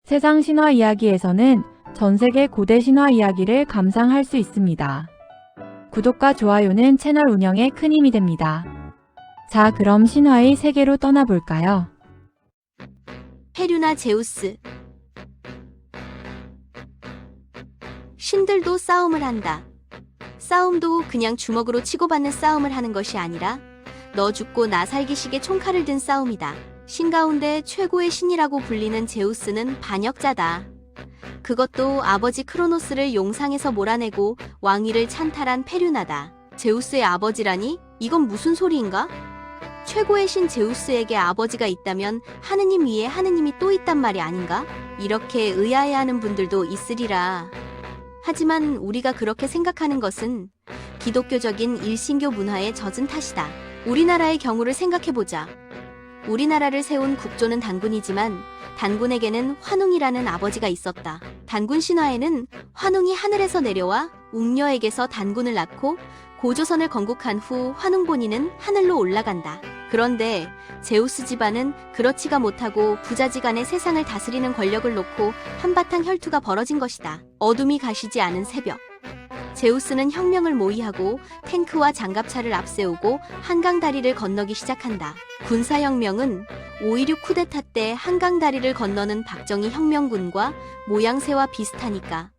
세상 신화 이야기에서는 전 세계 고대 신화 이야기를 감상할 수 있습니다. 구독과 좋아요는 채널 운영에 큰 힘이 됩니다. 자, 그럼 신화의 세계로 떠나볼까요? 페류나 제우스. 신들도 싸움을 한다. 싸움도 그냥 주먹으로 치고받는 싸움을 하는 것이 아니라 너 죽고 나 살기식의 총칼을 든 싸움이다. 신 가운데 최고의 신이라고 불리는 제우스는 반역자다. 그것도 아버지 크로노스를 용상에서 몰아내고 왕위를 찬탈한 페류나다. 제우스의 아버지라니? 이건 무슨 소리인가? 최고의 신 제우스에게 아버지가 있다면 하느님 위에 하느님이 또 있단 말이 아닌가? 이렇게 의아해하는 분들도 있으리라. 하지만 우리가 그렇게 생각하는 것은 기독교적인 일신교 문화에 젖은 탓이다. 우리나라의 경우를 생각해보자. 우리나라를 세운 국조는 단군이지만 단군에게는 환웅이라는 아버지가 있었다. 단군 신화에는 환웅이 하늘에서 내려와 웅녀에게서 단군을 낳고 고조선을 건국한 후 환웅본이는 하늘로 올라간다. 그런데 제우스 집안은 그렇지가 못하고 부자지간에 세상을 다스리는 권력을 놓고 한바탕 혈투가 벌어진 것이다. 어둠이 가시지 않은 새벽. 제우스는 혁명을 모의하고 탱크와 장갑차를 앞세우고 한강다리를 건너기 시작한다. 군사혁명은 5.16 쿠데타 때 한강다리를 건너는 박정희 혁명군과 모양새와 비슷하니까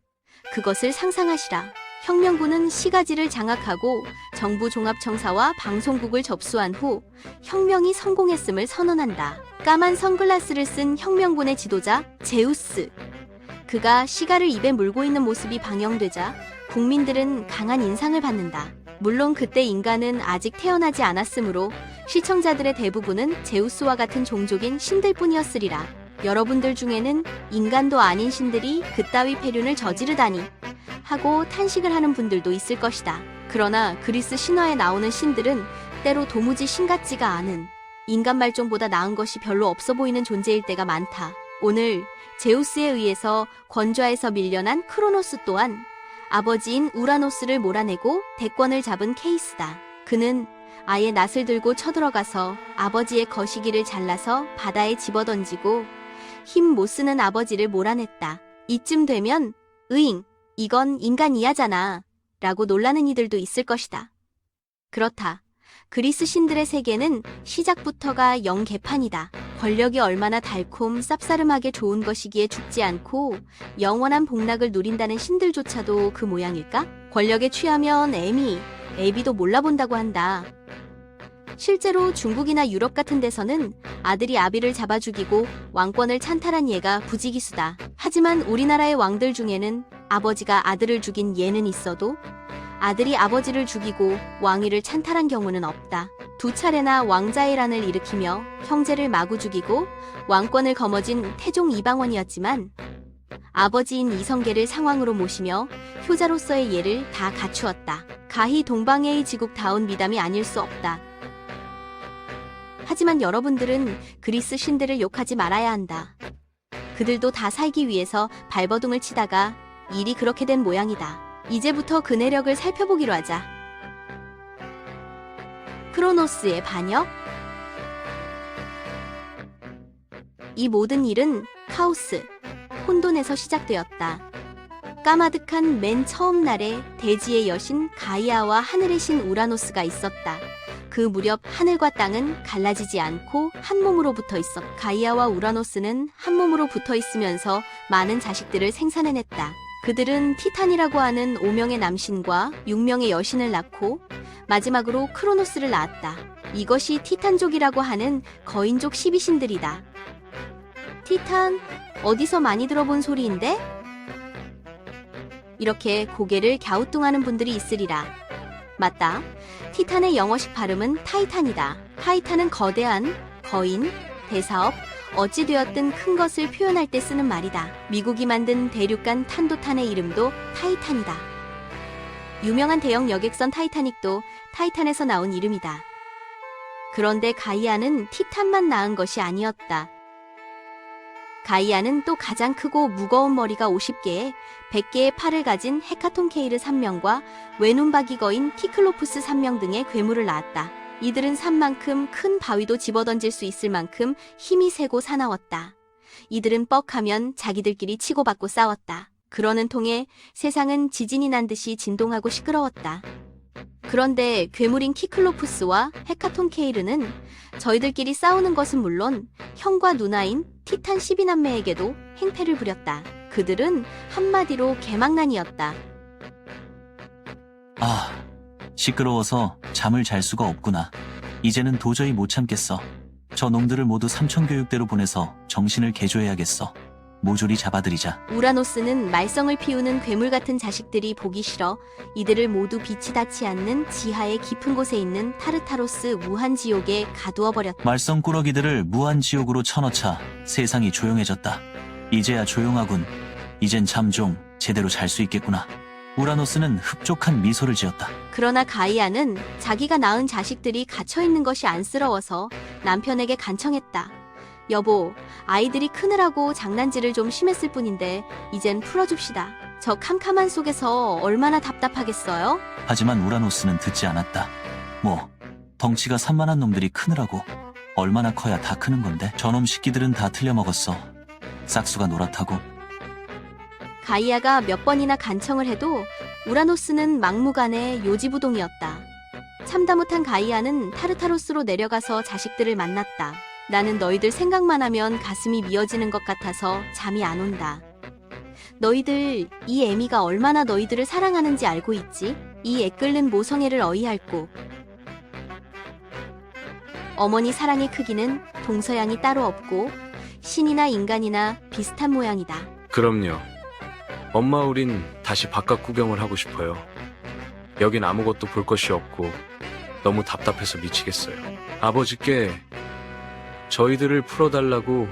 그것을 상상하시라. 혁명군은 시가지를 장악하고 정부 종합청사와 방송국을 접수한 후 혁명이 성공했음을 선언한다. 까만 선글라스를 쓴 혁명군의 지도자 제우스. 그가 시가를 입에 물고 있는 모습이 방영되자 국민들은 강한 인상을 받는다. 물론 그때 인간은 아직 태어나지 않았으므로 시청자들의 대부분은 제우스와 같은 종족인 신들뿐이었으리라. 여러분들 중에는 인간도 아닌 신들이 그따위 폐륜을 저지르다니 하고 탄식을 하는 분들도 있을 것이다. 그러나 그리스 신화에 나오는 신들은 때로 도무지 신 같지가 않은 인간 말종보다 나은 것이 별로 없어 보이는 존재일 때가 많다. 오늘 제우스에 의해서 권좌에서 밀려난 크로노스 또한 아버지인 우라노스를 몰아내고 대권을 잡은 케이스다. 그는 아예 낫을 들고 쳐들어가서 아버지의 거시기를 잘라서 바다에 집어던지고 힘 못 쓰는 아버지를 몰아냈다. 이쯤 되면 으잉, 이건 인간이야잖아 라고 놀라는 이들도 있을 것이다. 그렇다. 그리스 신들의 세계는 시작부터가 영 개판이다. 권력이 얼마나 달콤 쌉싸름하게 좋은 것이기에 죽지 않고 영원한 복락을 누린다는 신들조차도 그 모양일까? 권력에 취하면 애비도 몰라본다고 한다. 실제로 중국이나 유럽 같은 데서는 아들이 아비를 잡아 죽이고 왕권을 찬탈한 예가 부지기수다. 하지만 우리나라의 왕들 중에는 아버지가 아들을 죽인 예는 있어도 아들이 아버지를 죽이고 왕위를 찬탈한 경우는 없다. 2차례나 왕자의란을 일으키며 형제를 마구 죽이고 왕권을 거머쥔 태종 이방원이었지만 아버지인 이성계를 상왕으로 모시며 효자로서의 예를 다 갖추었다. 가히 동방의 지국다운 미담이 아닐 수 없다. 하지만 여러분들은 그리스 신들을 욕하지 말아야 한다. 그들도 다 살기 위해서 발버둥을 치다가 일이 그렇게 된 모양이다. 이제부터 그 내력을 살펴보기로 하자. 크로노스의 반역? 이 모든 일은 카오스, 혼돈에서 시작되었다. 까마득한 맨 처음 날에 대지의 여신 가이아와 하늘의 신 우라노스가 있었다. 그 무렵 하늘과 땅은 갈라지지 않고 한 몸으로 붙어 있었다. 가이아와 우라노스는 한 몸으로 붙어 있으면서 많은 자식들을 생산해냈다. 그들은 티탄이라고 하는 5명의 남신과 6명의 여신을 낳고 마지막으로 크로노스를 낳았다. 이것이 티탄족이라고 하는 거인족 12신들이다. 티탄? 어디서 많이 들어본 소리인데? 이렇게 고개를 갸우뚱하는 분들이 있으리라. 맞다. 티탄의 영어식 발음은 타이탄이다. 타이탄은 거대한, 거인, 대사업, 어찌되었든 큰 것을 표현할 때 쓰는 말이다. 미국이 만든 대륙간 탄도탄의 이름도 타이탄이다. 유명한 대형 여객선 타이타닉도 타이탄에서 나온 이름이다. 그런데 가이아는 티탄만 낳은 것이 아니었다. 가이아는 또 가장 크고 무거운 머리가 50개에 100개의 팔을 가진 헤카톤케이르 3명과 외눈박이 거인 키클로푸스 3명 등의 괴물을 낳았다. 이들은 산만큼 큰 바위도 집어던질 수 있을 만큼 힘이 세고 사나웠다. 이들은 뻑하면 자기들끼리 치고받고 싸웠다. 그러는 통에 세상은 지진이 난 듯이 진동하고 시끄러웠다. 그런데 괴물인 키클로푸스와 헤카톤케이르는 저희들끼리 싸우는 것은 물론 형과 누나인 티탄 12남매에게도 행패를 부렸다. 그들은 한마디로 개망난이었다. 아, 시끄러워서 잠을 잘 수가 없구나. 이제는 도저히 못 참겠어. 저 놈들을 모두 삼천교육대로 보내서 정신을 개조해야겠어. 모조리 잡아들이자. 우라노스는 말썽을 피우는 괴물 같은 자식들이 보기 싫어 이들을 모두 빛이 닿지 않는 지하의 깊은 곳에 있는 타르타로스 무한지옥에 가두어 버렸다. 말썽꾸러기들을 무한지옥으로 쳐넣자 세상이 조용해졌다. 이제야 조용하군. 이젠 잠 좀 제대로 잘 수 있겠구나. 우라노스는 흡족한 미소를 지었다. 그러나 가이아는 자기가 낳은 자식들이 갇혀있는 것이 안쓰러워서 남편에게 간청했다. 여보, 아이들이 크느라고 장난질을 좀 심했을 뿐인데 이젠 풀어줍시다. 저 캄캄한 속에서 얼마나 답답하겠어요? 하지만 우라노스는 듣지 않았다. 뭐, 덩치가 산만한 놈들이 크느라고. 얼마나 커야 다 크는 건데. 저놈 새끼들은 다 틀려먹었어. 싹수가 노랗다고. 가이아가 몇 번이나 간청을 해도 우라노스는 막무가내 요지부동이었다. 참다 못한 가이아는 타르타로스로 내려가서 자식들을 만났다. 나는 너희들 생각만 하면 가슴이 미어지는 것 같아서 잠이 안 온다. 너희들 이 애미가 얼마나 너희들을 사랑하는지 알고 있지? 이 애끓는 모성애를 어이할꼬. 어머니 사랑의 크기는 동서양이 따로 없고 신이나 인간이나 비슷한 모양이다. 그럼요. 엄마, 우린 다시 바깥 구경을 하고 싶어요. 여긴 아무것도 볼 것이 없고 너무 답답해서 미치겠어요. 아버지께 저희들을 풀어달라고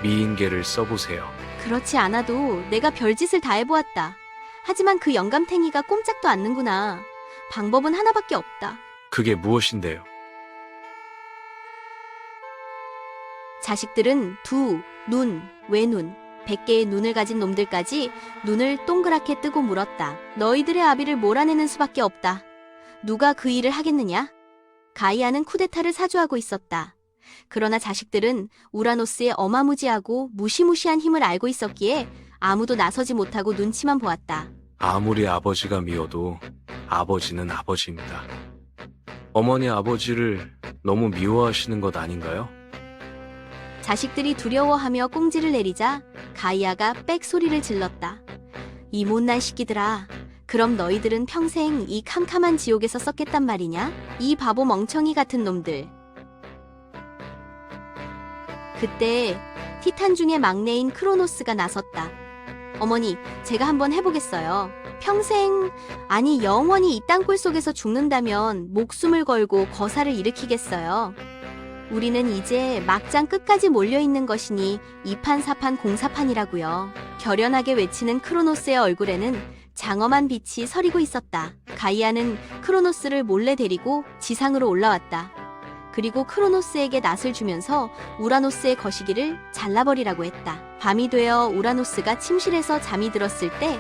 미인계를 써보세요. 그렇지 않아도 내가 별짓을 다 해보았다. 하지만 그 영감탱이가 꼼짝도 않는구나. 방법은 하나밖에 없다. 그게 무엇인데요? 자식들은 두, 눈, 외눈, 100개의 눈을 가진 놈들까지 눈을 동그랗게 뜨고 물었다. 너희들의 아비를 몰아내는 수밖에 없다. 누가 그 일을 하겠느냐? 가이아는 쿠데타를 사주하고 있었다. 그러나 자식들은 우라노스의 어마무지하고 무시무시한 힘을 알고 있었기에 아무도 나서지 못하고 눈치만 보았다. 아무리 아버지가 미워도 아버지는 아버지입니다. 어머니 아버지를 너무 미워하시는 것 아닌가요? 자식들이 두려워하며 꽁지를 내리자 가이아가 빽 소리를 질렀다. 이 못난 시끼들아. 그럼 너희들은 평생 이 캄캄한 지옥에서 썩겠단 말이냐? 이 바보 멍청이 같은 놈들. 그때 티탄 중에 막내인 크로노스가 나섰다. 어머니, 제가 한번 해보겠어요. 평생, 아니 영원히 이 땅굴 속에서 죽는다면 목숨을 걸고 거사를 일으키겠어요. 우리는 이제 막장 끝까지 몰려있는 것이니 이판사판 공사판이라고요. 결연하게 외치는 크로노스의 얼굴에는 장엄한 빛이 서리고 있었다. 가이아는 크로노스를 몰래 데리고 지상으로 올라왔다. 그리고 크로노스에게 낫을 주면서 우라노스의 거시기를 잘라버리라고 했다. 밤이 되어 우라노스가 침실에서 잠이 들었을 때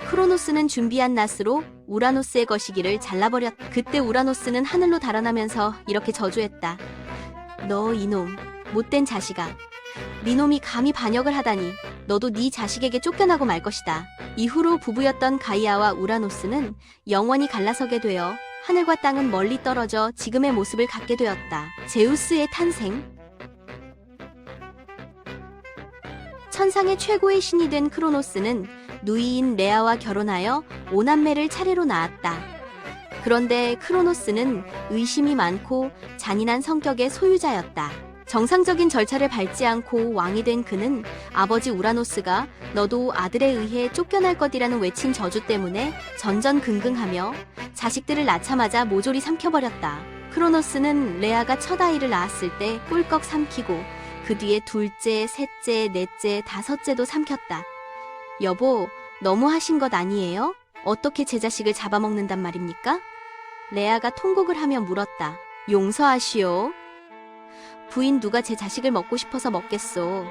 크로노스는 준비한 낫으로 우라노스의 거시기를 잘라버렸다. 그때 우라노스는 하늘로 달아나면서 이렇게 저주했다. 너 이놈, 못된 자식아. 네 놈이 감히 반역을 하다니 너도 네 자식에게 쫓겨나고 말 것이다. 이후로 부부였던 가이아와 우라노스는 영원히 갈라서게 되어 하늘과 땅은 멀리 떨어져 지금의 모습을 갖게 되었다. 제우스의 탄생. 천상의 최고의 신이 된 크로노스는 누이인 레아와 결혼하여 5남매를 차례로 낳았다. 그런데 크로노스는 의심이 많고 잔인한 성격의 소유자였다. 정상적인 절차를 밟지 않고 왕이 된 그는 아버지 우라노스가 너도 아들에 의해 쫓겨날 것이라는 외친 저주 때문에 전전긍긍하며 자식들을 낳자마자 모조리 삼켜버렸다. 크로노스는 레아가 첫 아이를 낳았을 때 꿀꺽 삼키고 그 뒤에 둘째, 셋째, 넷째, 다섯째도 삼켰다. 여보, 너무 하신 것 아니에요? 어떻게 제 자식을 잡아먹는단 말입니까? 레아가 통곡을 하며 물었다. 용서하시오. 부인 누가 제 자식을 먹고 싶어서 먹겠소.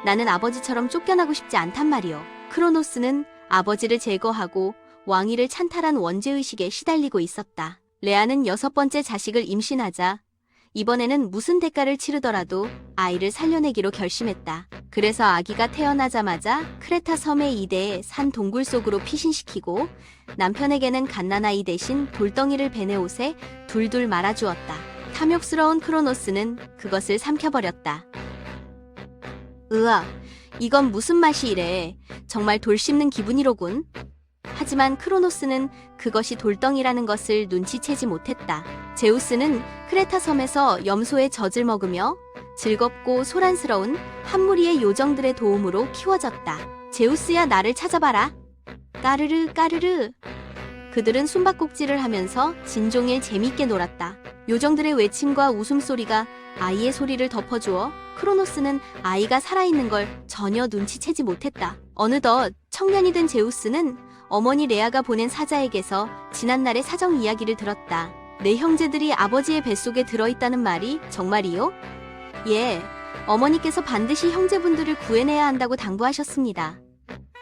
나는 아버지처럼 쫓겨나고 싶지 않단 말이오. 크로노스는 아버지를 제거하고 왕위를 찬탈한 원죄의식에 시달리고 있었다. 레아는 6번째 자식을 임신하자 이번에는 무슨 대가를 치르더라도 아이를 살려내기로 결심했다. 그래서 아기가 태어나자마자 크레타 섬의 이대에 산 동굴 속으로 피신시키고 남편에게는 갓난아이 대신 돌덩이를 베네 옷에 둘둘 말아주었다. 탐욕스러운 크로노스는 그것을 삼켜버렸다. 으아, 이건 무슨 맛이 이래. 정말 돌 씹는 기분이로군. 하지만 크로노스는 그것이 돌덩이라는 것을 눈치채지 못했다. 제우스는 크레타 섬에서 염소의 젖을 먹으며 즐겁고 소란스러운 한 무리의 요정들의 도움으로 키워졌다. 제우스야, 나를 찾아봐라. 까르르 까르르. 그들은 숨바꼭질을 하면서 진종일 재밌게 놀았다. 요정들의 외침과 웃음소리가 아이의 소리를 덮어주어 크로노스는 아이가 살아있는 걸 전혀 눈치채지 못했다. 어느덧 청년이 된 제우스는 어머니 레아가 보낸 사자에게서 지난날의 사정 이야기를 들었다. 내 형제들이 아버지의 뱃속에 들어있다는 말이 정말이요? 예, 어머니께서 반드시 형제분들을 구해내야 한다고 당부하셨습니다.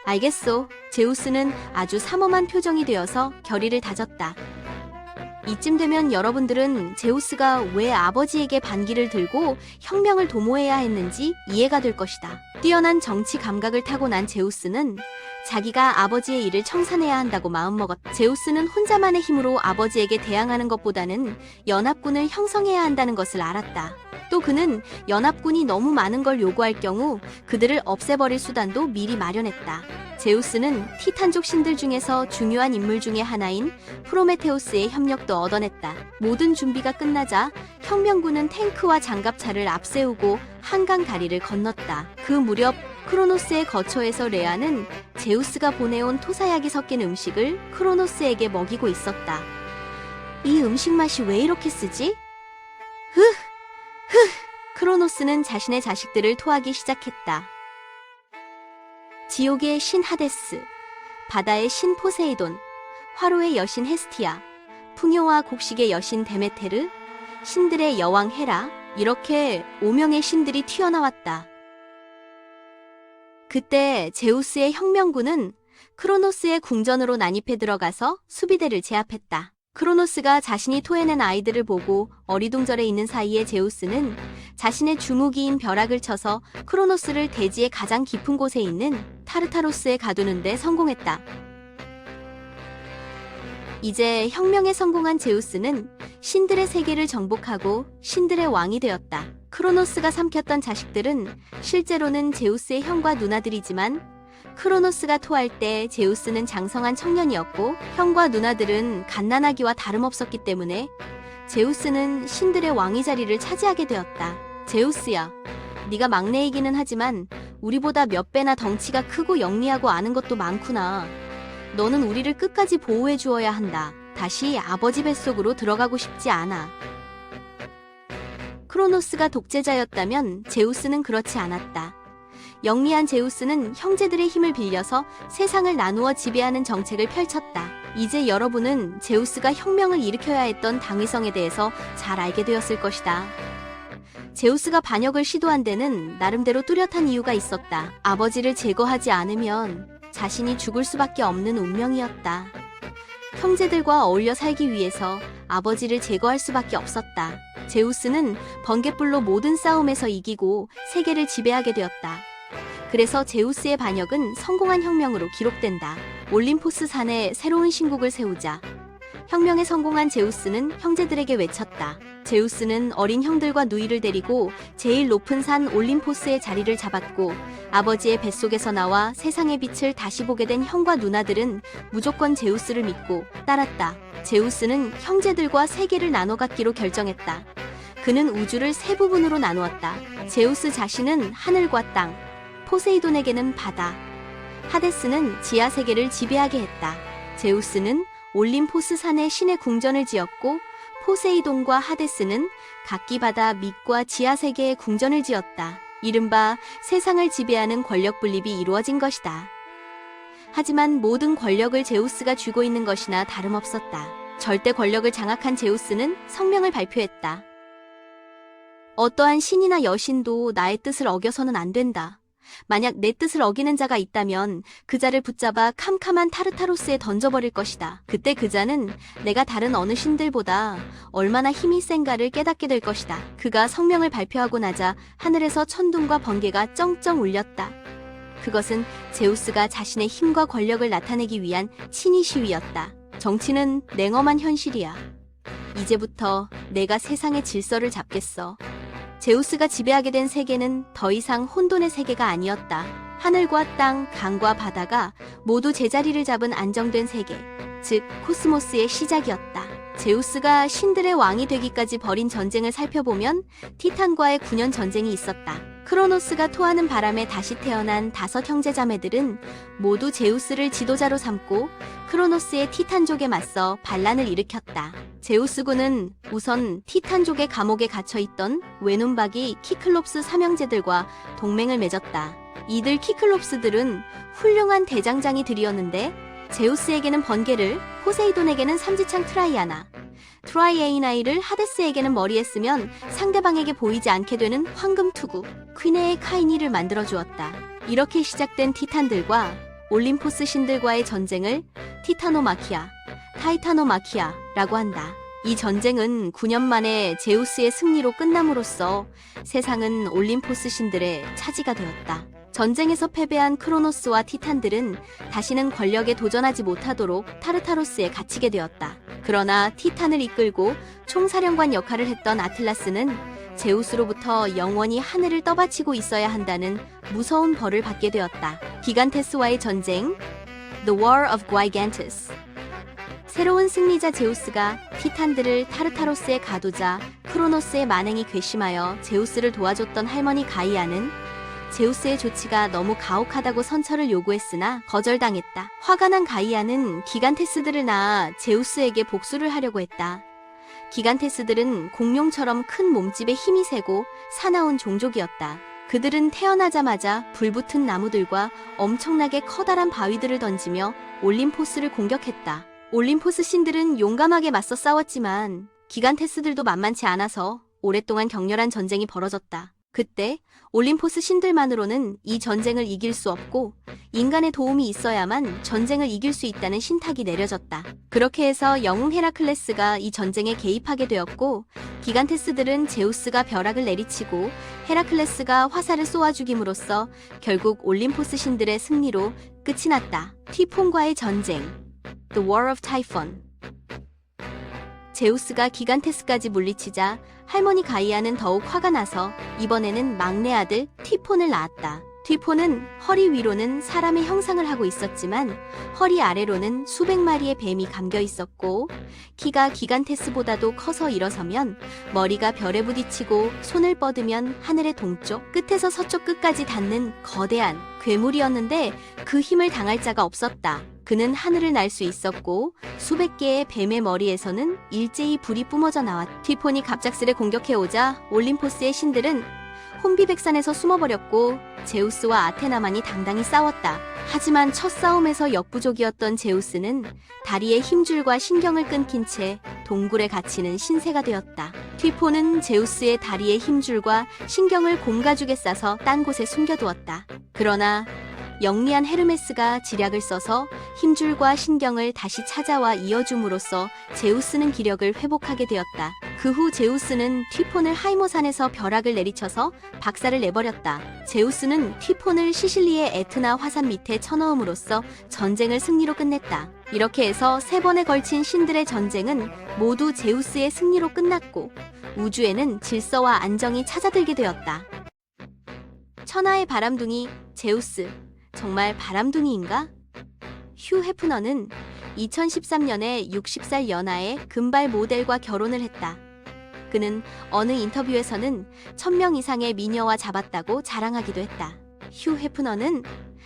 알겠소. 제우스는 아주 삼엄한 표정이 되어서 결의를 다졌다. 이쯤 되면 여러분들은 제우스가 왜 아버지에게 반기를 들고 혁명을 도모해야 했는지 이해가 될 것이다. 뛰어난 정치 감각을 타고난 제우스는 자기가 아버지의 일을 청산해야 한다고 마음먹었다. 제우스는 혼자만의 힘으로 아버지에게 대항하는 것보다는 연합군을 형성해야 한다는 것을 알았다. 또 그는 연합군이 너무 많은 걸 요구할 경우 그들을 없애버릴 수단도 미리 마련했다. 제우스는 티탄족 신들 중에서 중요한 인물 중의 하나인 프로메테우스의 협력도 얻어냈다. 모든 준비가 끝나자 혁명군은 탱크와 장갑차를 앞세우고 한강 다리를 건넜다. 그 무렵 크로노스의 거처에서 레아는 제우스가 보내온 토사약이 섞인 음식을 크로노스에게 먹이고 있었다. 이 음식 맛이 왜 이렇게 쓰지? 크로노스는 자신의 자식들을 토하기 시작했다. 지옥의 신 하데스, 바다의 신 포세이돈, 화로의 여신 헤스티아, 풍요와 곡식의 여신 데메테르, 신들의 여왕 헤라, 이렇게 5명의 신들이 튀어나왔다. 그때 제우스의 혁명군은 크로노스의 궁전으로 난입해 들어가서 수비대를 제압했다. 크로노스가 자신이 토해낸 아이들을 보고 어리둥절해 있는 사이에 제우스는 자신의 주무기인 벼락을 쳐서 크로노스를 대지의 가장 깊은 곳에 있는 타르타로스에 가두는 데 성공했다. 이제 혁명에 성공한 제우스는 신들의 세계를 정복하고 신들의 왕이 되었다. 크로노스가 삼켰던 자식들은 실제로는 제우스의 형과 누나들이지만 크로노스가 토할 때 제우스는 장성한 청년이었고 형과 누나들은 갓난아기와 다름없었기 때문에 제우스는 신들의 왕위 자리를 차지하게 되었다. 제우스야, 네가 막내이기는 하지만 우리보다 몇 배나 덩치가 크고 영리하고 아는 것도 많구나. 너는 우리를 끝까지 보호해 주어야 한다. 다시 아버지 뱃속으로 들어가고 싶지 않아. 크로노스가 독재자였다면 제우스는 그렇지 않았다. 영리한 제우스는 형제들의 힘을 빌려서 세상을 나누어 지배하는 정책을 펼쳤다. 이제 여러분은 제우스가 혁명을 일으켜야 했던 당위성에 대해서 잘 알게 되었을 것이다. 제우스가 반역을 시도한 데는 나름대로 뚜렷한 이유가 있었다. 아버지를 제거하지 않으면 자신이 죽을 수밖에 없는 운명이었다. 형제들과 어울려 살기 위해서 아버지를 제거할 수밖에 없었다. 제우스는 번갯불로 모든 싸움에서 이기고 세계를 지배하게 되었다. 그래서 제우스의 반역은 성공한 혁명으로 기록된다. 올림포스 산에 새로운 신국을 세우자 혁명에 성공한 제우스는 형제들에게 외쳤다. 제우스는 어린 형들과 누이를 데리고 제일 높은 산 올림포스의 자리를 잡았고 아버지의 뱃속에서 나와 세상의 빛을 다시 보게 된 형과 누나들은 무조건 제우스를 믿고 따랐다. 제우스는 형제들과 세계를 나눠 갖기로 결정했다. 그는 우주를 세 부분으로 나누었다. 제우스 자신은 하늘과 땅, 포세이돈에게는 바다, 하데스는 지하 세계를 지배하게 했다. 제우스는 올림포스 산에 신의 궁전을 지었고 포세이돈과 하데스는 각기 바다 밑과 지하 세계에 궁전을 지었다. 이른바 세상을 지배하는 권력 분립이 이루어진 것이다. 하지만 모든 권력을 제우스가 쥐고 있는 것이나 다름없었다. 절대 권력을 장악한 제우스는 성명을 발표했다. 어떠한 신이나 여신도 나의 뜻을 어겨서는 안 된다. 만약 내 뜻을 어기는 자가 있다면 그 자를 붙잡아 캄캄한 타르타로스에 던져버릴 것이다. 그때 그 자는 내가 다른 어느 신들보다 얼마나 힘이 센가를 깨닫게 될 것이다. 그가 성명을 발표하고 나자 하늘에서 천둥과 번개가 쩡쩡 울렸다. 그것은 제우스가 자신의 힘과 권력을 나타내기 위한 친위 시위였다. 정치는 냉엄한 현실이야. 이제부터 내가 세상의 질서를 잡겠어. 제우스가 지배하게 된 세계는 더 이상 혼돈의 세계가 아니었다. 하늘과 땅, 강과 바다가 모두 제자리를 잡은 안정된 세계, 즉 코스모스의 시작이었다. 제우스가 신들의 왕이 되기까지 벌인 전쟁을 살펴보면 티탄과의 9년 전쟁이 있었다. 크로노스가 토하는 바람에 다시 태어난 5 형제자매들은 모두 제우스를 지도자로 삼고 크로노스의 티탄족에 맞서 반란을 일으켰다. 제우스군은 우선 티탄족의 감옥에 갇혀있던 외눈박이 키클롭스 3형제들과 동맹을 맺었다. 이들 키클롭스들은 훌륭한 대장장이들이었는데 제우스에게는 번개를, 포세이돈에게는 삼지창 트라이아나, 트라이에이나이를 하데스에게는 머리에 쓰면 상대방에게 보이지 않게 되는 황금 투구, 퀴네의 카이니를 만들어 주었다. 이렇게 시작된 티탄들과 올림포스 신들과의 전쟁을 티타노마키아, 타이타노마키아라고 한다. 이 전쟁은 9년 만에 제우스의 승리로 끝남으로써 세상은 올림포스 신들의 차지가 되었다. 전쟁에서 패배한 크로노스와 티탄들은 다시는 권력에 도전하지 못하도록 타르타로스에 갇히게 되었다. 그러나 티탄을 이끌고 총사령관 역할을 했던 아틀라스는 제우스로부터 영원히 하늘을 떠받치고 있어야 한다는 무서운 벌을 받게 되었다. 기간테스와의 전쟁, The War of Gigantes. 새로운 승리자 제우스가 티탄들을 타르타로스에 가두자 크로노스의 만행이 괘씸하여 제우스를 도와줬던 할머니 가이아는 제우스의 조치가 너무 가혹하다고 선처를 요구했으나 거절당했다. 화가 난 가이아는 기간테스들을 낳아 제우스에게 복수를 하려고 했다. 기간테스들은 공룡처럼 큰 몸집에 힘이 세고 사나운 종족이었다. 그들은 태어나자마자 불붙은 나무들과 엄청나게 커다란 바위들을 던지며 올림포스를 공격했다. 올림포스 신들은 용감하게 맞서 싸웠지만 기간테스들도 만만치 않아서 오랫동안 격렬한 전쟁이 벌어졌다. 그때 올림포스 신들만으로는 이 전쟁을 이길 수 없고 인간의 도움이 있어야만 전쟁을 이길 수 있다는 신탁이 내려졌다. 그렇게 해서 영웅 헤라클레스가 이 전쟁에 개입하게 되었고 기간테스들은 제우스가 벼락을 내리치고 헤라클레스가 화살을 쏘아 죽임으로써 결국 올림포스 신들의 승리로 끝이 났다. 티폰과의 전쟁, The War of Typhon. 제우스가 기간테스까지 물리치자 할머니 가이아는 더욱 화가 나서 이번에는 막내 아들 티폰을 낳았다. 티폰은 허리 위로는 사람의 형상을 하고 있었지만 허리 아래로는 수백 마리의 뱀이 감겨 있었고 키가 기간테스보다도 커서 일어서면 머리가 별에 부딪히고 손을 뻗으면 하늘의 동쪽 끝에서 서쪽 끝까지 닿는 거대한 괴물이었는데 그 힘을 당할 자가 없었다. 그는 하늘을 날 수 있었고 수백 개의 뱀의 머리에서는 일제히 불이 뿜어져 나왔다. 티폰이 갑작스레 공격해오자 올림포스의 신들은 혼비백산에서 숨어버렸고 제우스와 아테나만이 당당히 싸웠다. 하지만 첫 싸움에서 역부족이었던 제우스는 다리의 힘줄과 신경을 끊긴 채 동굴에 갇히는 신세가 되었다. 티폰은 제우스의 다리의 힘줄과 신경을 곰가죽에 싸서 딴 곳에 숨겨두었다. 그러나 영리한 헤르메스가 지략을 써서 힘줄과 신경을 다시 찾아와 이어줌으로써 제우스는 기력을 회복하게 되었다. 그 후 제우스는 티폰을 하이모산에서 벼락을 내리쳐서 박살을 내버렸다. 제우스는 티폰을 시실리의 에트나 화산 밑에 쳐넣음으로써 전쟁을 승리로 끝냈다. 이렇게 해서 3번에 걸친 신들의 전쟁은 모두 제우스의 승리로 끝났고 우주에는 질서와 안정이 찾아들게 되었다. 천하의 바람둥이 제우스. 정말 바람둥이인가? 휴 헤프너는 2013년에 60살 연하의 금발 모델과 결혼을 했다. 그는 어느 인터뷰에서는 1000명 이상의 미녀와 잡았다고 자랑하기도 했다. 휴 헤프너는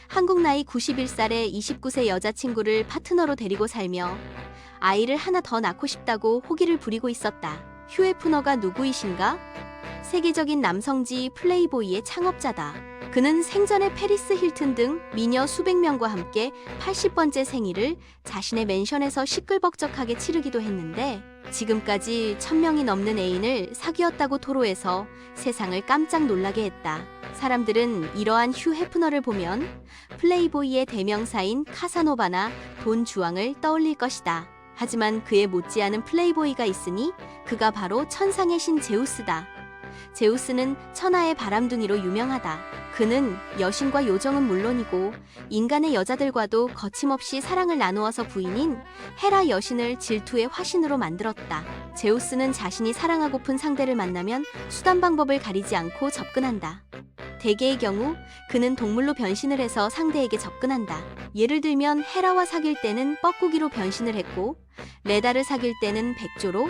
한국 나이 91살의 29세 여자친구를 파트너로 데리고 살며 아이를 하나 더 낳고 싶다고 호기를 부리고 있었다. 휴 헤프너가 누구이신가? 세계적인 남성지 플레이보이의 창업자다. 그는 생전에 페리스 힐튼 등 미녀 수백 명과 함께 80번째 생일을 자신의 맨션에서 시끌벅적하게 치르기도 했는데 지금까지 1000명이 넘는 애인을 사귀었다고 토로해서 세상을 깜짝 놀라게 했다. 사람들은 이러한 휴 해프너를 보면 플레이보이의 대명사인 카사노바나 돈 주왕을 떠올릴 것이다. 하지만 그에 못지않은 플레이보이가 있으니 그가 바로 천상의 신 제우스다. 제우스는 천하의 바람둥이로 유명하다. 그는 여신과 요정은 물론이고 인간의 여자들과도 거침없이 사랑을 나누어서 부인인 헤라 여신을 질투의 화신으로 만들었다. 제우스는 자신이 사랑하고픈 상대를 만나면 수단 방법을 가리지 않고 접근한다. 대개의 경우 그는 동물로 변신을 해서 상대에게 접근한다. 예를 들면 헤라와 사귈 때는 뻐꾸기로 변신을 했고 레다를 사귈 때는 백조로,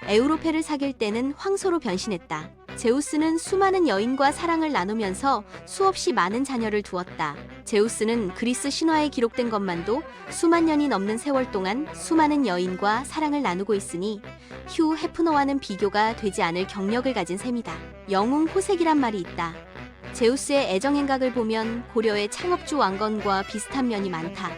에우로페를 사귈 때는 황소로 변신했다. 제우스는 수많은 여인과 사랑을 나누면서 수없이 많은 자녀를 두었다. 제우스는 그리스 신화에 기록된 것만도 수만 년이 넘는 세월 동안 수많은 여인과 사랑을 나누고 있으니 휴 해프너와는 비교가 되지 않을 경력을 가진 셈이다. 영웅 호색이란 말이 있다. 제우스의 애정행각을 보면 고려의 창업주 왕건과 비슷한 면이 많다.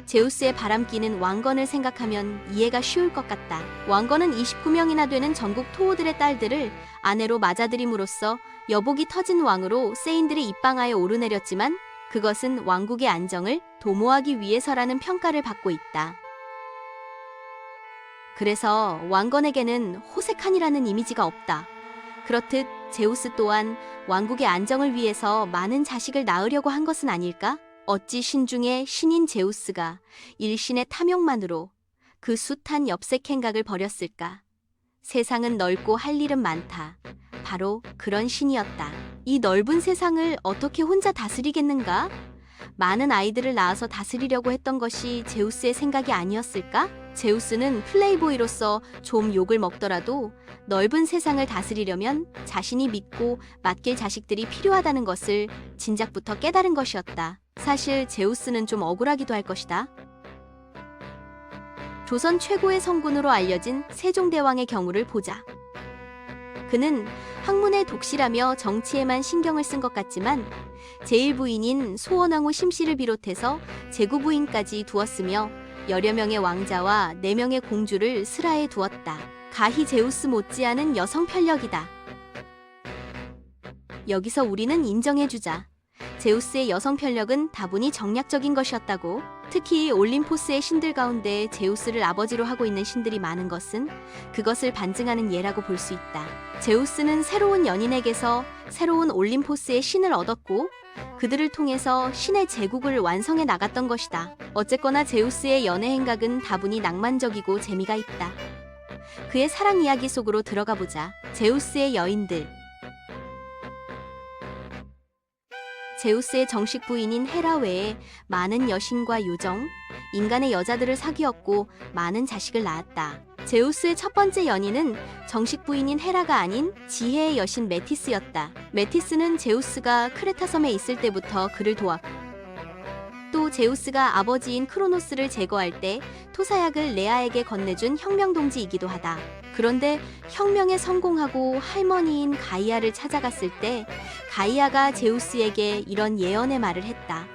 제우스의 바람기는 왕건을 생각하면 이해가 쉬울 것 같다. 왕건은 29명이나 되는 전국 토호들의 딸들을 아내로 맞아들임으로써 여복이 터진 왕으로 세인들의 입방아에 오르내렸지만 그것은 왕국의 안정을 도모하기 위해서라는 평가를 받고 있다. 그래서 왕건에게는 호색한이라는 이미지가 없다. 그렇듯 제우스 또한 왕국의 안정을 위해서 많은 자식을 낳으려고 한 것은 아닐까? 어찌 신중의 신인 제우스가 일신의 탐욕만으로 그 숱한 엽색 행각을 벌였을까? 세상은 넓고 할 일은 많다. 바로 그런 신이었다. 이 넓은 세상을 어떻게 혼자 다스리겠는가? 많은 아이들을 낳아서 다스리려고 했던 것이 제우스의 생각이 아니었을까? 제우스는 플레이보이로서 좀 욕을 먹더라도 넓은 세상을 다스리려면 자신이 믿고 맡길 자식들이 필요하다는 것을 진작부터 깨달은 것이었다. 사실 제우스는 좀 억울하기도 할 것이다. 조선 최고의 성군으로 알려진 세종대왕의 경우를 보자. 그는 학문에 독실하며 정치에만 신경을 쓴 것 같지만 제1부인인 소원왕후 심씨를 비롯해서 제구부인까지 두었으며 여러 명의 왕자와 4명의 공주를 슬하에 두었다. 가히 제우스 못지않은 여성 편력이다. 여기서 우리는 인정해주자. 제우스의 여성 편력은 다분히 정략적인 것이었다고. 특히 올림포스의 신들 가운데 제우스를 아버지로 하고 있는 신들이 많은 것은 그것을 반증하는 예라고 볼 수 있다. 제우스는 새로운 연인에게서 새로운 올림포스의 신을 얻었고 그들을 통해서 신의 제국을 완성해 나갔던 것이다. 어쨌거나 제우스의 연애 행각은 다분히 낭만적이고 재미가 있다. 그의 사랑 이야기 속으로 들어가 보자. 제우스의 여인들. 제우스의 정식 부인인 헤라 외에 많은 여신과 요정, 인간의 여자들을 사귀었고 많은 자식을 낳았다. 제우스의 첫 번째 연인은 정식 부인인 헤라가 아닌 지혜의 여신 메티스였다. 메티스는 제우스가 크레타 섬에 있을 때부터 그를 도왔고 또 제우스가 아버지인 크로노스를 제거할 때 토사약을 레아에게 건네준 혁명동지이기도 하다. 그런데 혁명에 성공하고 할머니인 가이아를 찾아갔을 때 가이아가 제우스에게 이런 예언의 말을 했다.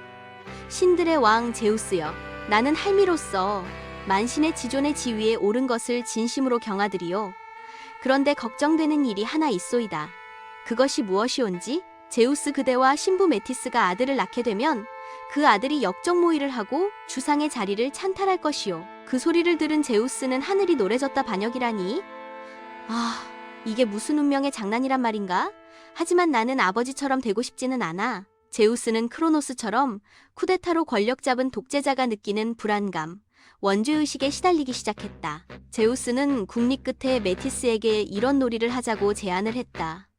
신들의 왕 제우스여, 나는 할미로서 만신의 지존의 지위에 오른 것을 진심으로 경하드리오. 그런데 걱정되는 일이 하나 있소이다. 그것이 무엇이온지? 제우스 그대와 신부 메티스가 아들을 낳게 되면 그 아들이 역적모의를 하고 주상의 자리를 찬탈할 것이오. 그 소리를 들은 제우스는 하늘이 노래졌다 반역이라니. 아, 이게 무슨 운명의 장난이란 말인가? 하지만 나는 아버지처럼 되고 싶지는 않아. 제우스는 크로노스처럼 쿠데타로 권력 잡은 독재자가 느끼는 불안감, 원죄의식에 시달리기 시작했다. 제우스는 국리 끝에 메티스에게 이런 놀이를 하자고 제안을 했다.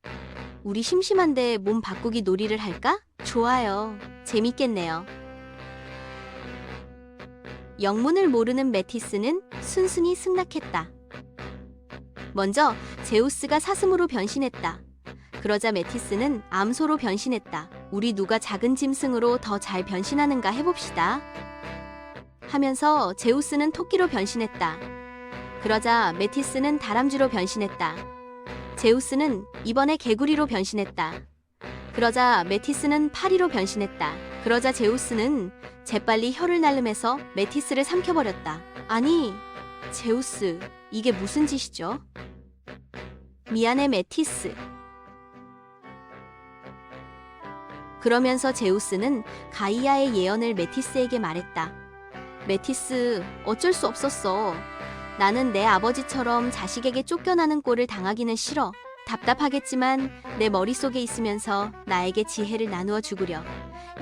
우리 심심한데 몸 바꾸기 놀이를 할까? 좋아요. 재밌겠네요. 영문을 모르는 메티스는 순순히 승낙했다. 먼저 제우스가 사슴으로 변신했다. 그러자 메티스는 암소로 변신했다. 우리 누가 작은 짐승으로 더 잘 변신하는가 해봅시다. 하면서 제우스는 토끼로 변신했다. 그러자 메티스는 다람쥐로 변신했다. 제우스는 이번에 개구리로 변신했다. 그러자 메티스는 파리로 변신했다. 그러자 제우스는 재빨리 혀를 날름해서 메티스를 삼켜버렸다. 아니, 제우스, 이게 무슨 짓이죠? 그러면서 제우스는 가이아의 예언을 메티스에게 말했다. 메티스, 어쩔 수 없었어. 나는 내 아버지처럼 자식에게 쫓겨나는 꼴을 당하기는 싫어. 답답하겠지만 내 머릿속에 있으면서 나에게 지혜를 나누어 주구려.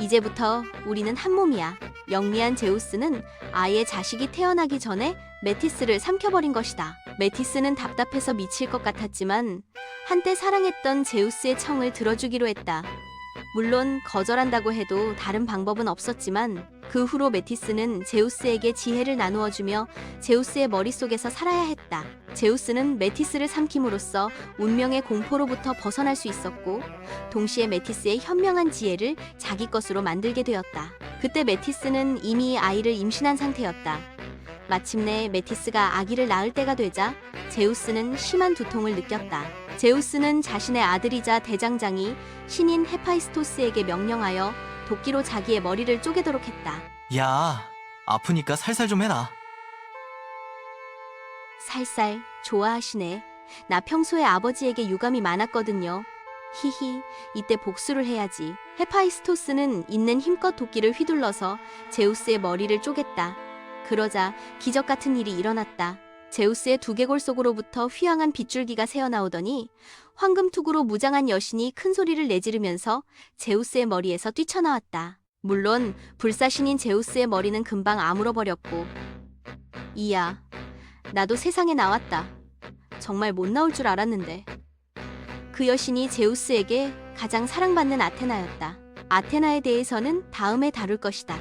이제부터 우리는 한 몸이야. 영리한 제우스는 아예 자식이 태어나기 전에 메티스를 삼켜버린 것이다. 메티스는 답답해서 미칠 것 같았지만 한때 사랑했던 제우스의 청을 들어주기로 했다. 물론 거절한다고 해도 다른 방법은 없었지만 그 후로 메티스는 제우스에게 지혜를 나누어주며 제우스의 머릿속에서 살아야 했다. 제우스는 메티스를 삼킴으로써 운명의 공포로부터 벗어날 수 있었고 동시에 메티스의 현명한 지혜를 자기 것으로 만들게 되었다. 그때 메티스는 이미 아이를 임신한 상태였다. 마침내 메티스가 아기를 낳을 때가 되자 제우스는 심한 두통을 느꼈다. 제우스는 자신의 아들이자 대장장이 신인 헤파이스토스에게 명령하여 도끼로 자기의 머리를 쪼개도록 했다. 야, 아프니까 살살 좀 해라. 살살 좋아하시네. 나 평소에 아버지에게 유감이 많았거든요. 히히, 이때 복수를 해야지. 헤파이스토스는 있는 힘껏 도끼를 휘둘러서 제우스의 머리를 쪼갰다. 그러자 기적 같은 일이 일어났다. 제우스의 두개골 속으로부터 휘황한 빗줄기가 새어나오더니 황금투구로 무장한 여신이 큰 소리를 내지르면서 제우스의 머리에서 뛰쳐나왔다. 물론 불사신인 제우스의 머리는 금방 아물어버렸고, 이야, 나도 세상에 나왔다. 정말 못 나올 줄 알았는데. 그 여신이 제우스에게 가장 사랑받는 아테나였다. 아테나에 대해서는 다음에 다룰 것이다.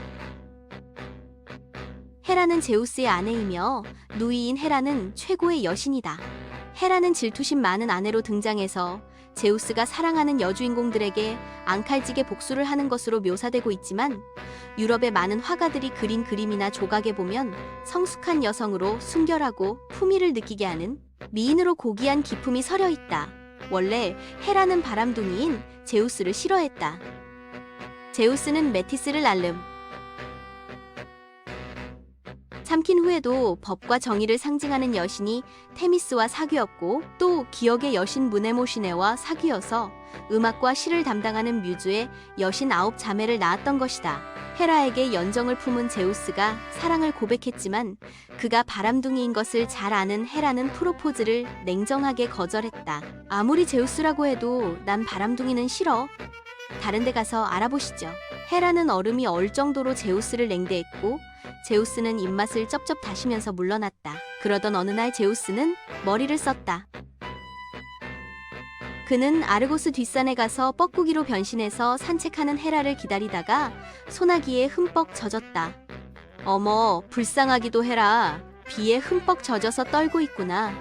헤라는 제우스의 아내이며 누이인 헤라는 최고의 여신이다. 헤라는 질투심 많은 아내로 등장해서 제우스가 사랑하는 여주인공들에게 앙칼지게 복수를 하는 것으로 묘사되고 있지만 유럽의 많은 화가들이 그린 그림이나 조각에 보면 성숙한 여성으로 순결하고 품위를 느끼게 하는 미인으로 고귀한 기품이 서려 있다. 원래 헤라는 바람둥이인 제우스를 싫어했다. 제우스는 메티스를 날름. 삼킨 후에도 법과 정의를 상징하는 여신이 테미스와 사귀었고 또 기억의 여신 무네모시네와 사귀어서 음악과 시를 담당하는 뮤즈의 여신 9자매를 낳았던 것이다. 헤라에게 연정을 품은 제우스가 사랑을 고백했지만 그가 바람둥이인 것을 잘 아는 헤라는 프로포즈를 냉정하게 거절했다. 아무리 제우스라고 해도 난 바람둥이는 싫어. 다른 데 가서 알아보시죠. 헤라는 얼음이 얼 정도로 제우스를 냉대했고 제우스는 입맛을 쩝쩝 다시면서 물러났다. 그러던 어느 날 제우스는 머리를 썼다. 그는 아르고스 뒷산에 가서 뻐꾸기로 변신해서 산책하는 헤라를 기다리다가 소나기에 흠뻑 젖었다. 어머, 불쌍하기도 해라. 비에 흠뻑 젖어서 떨고 있구나.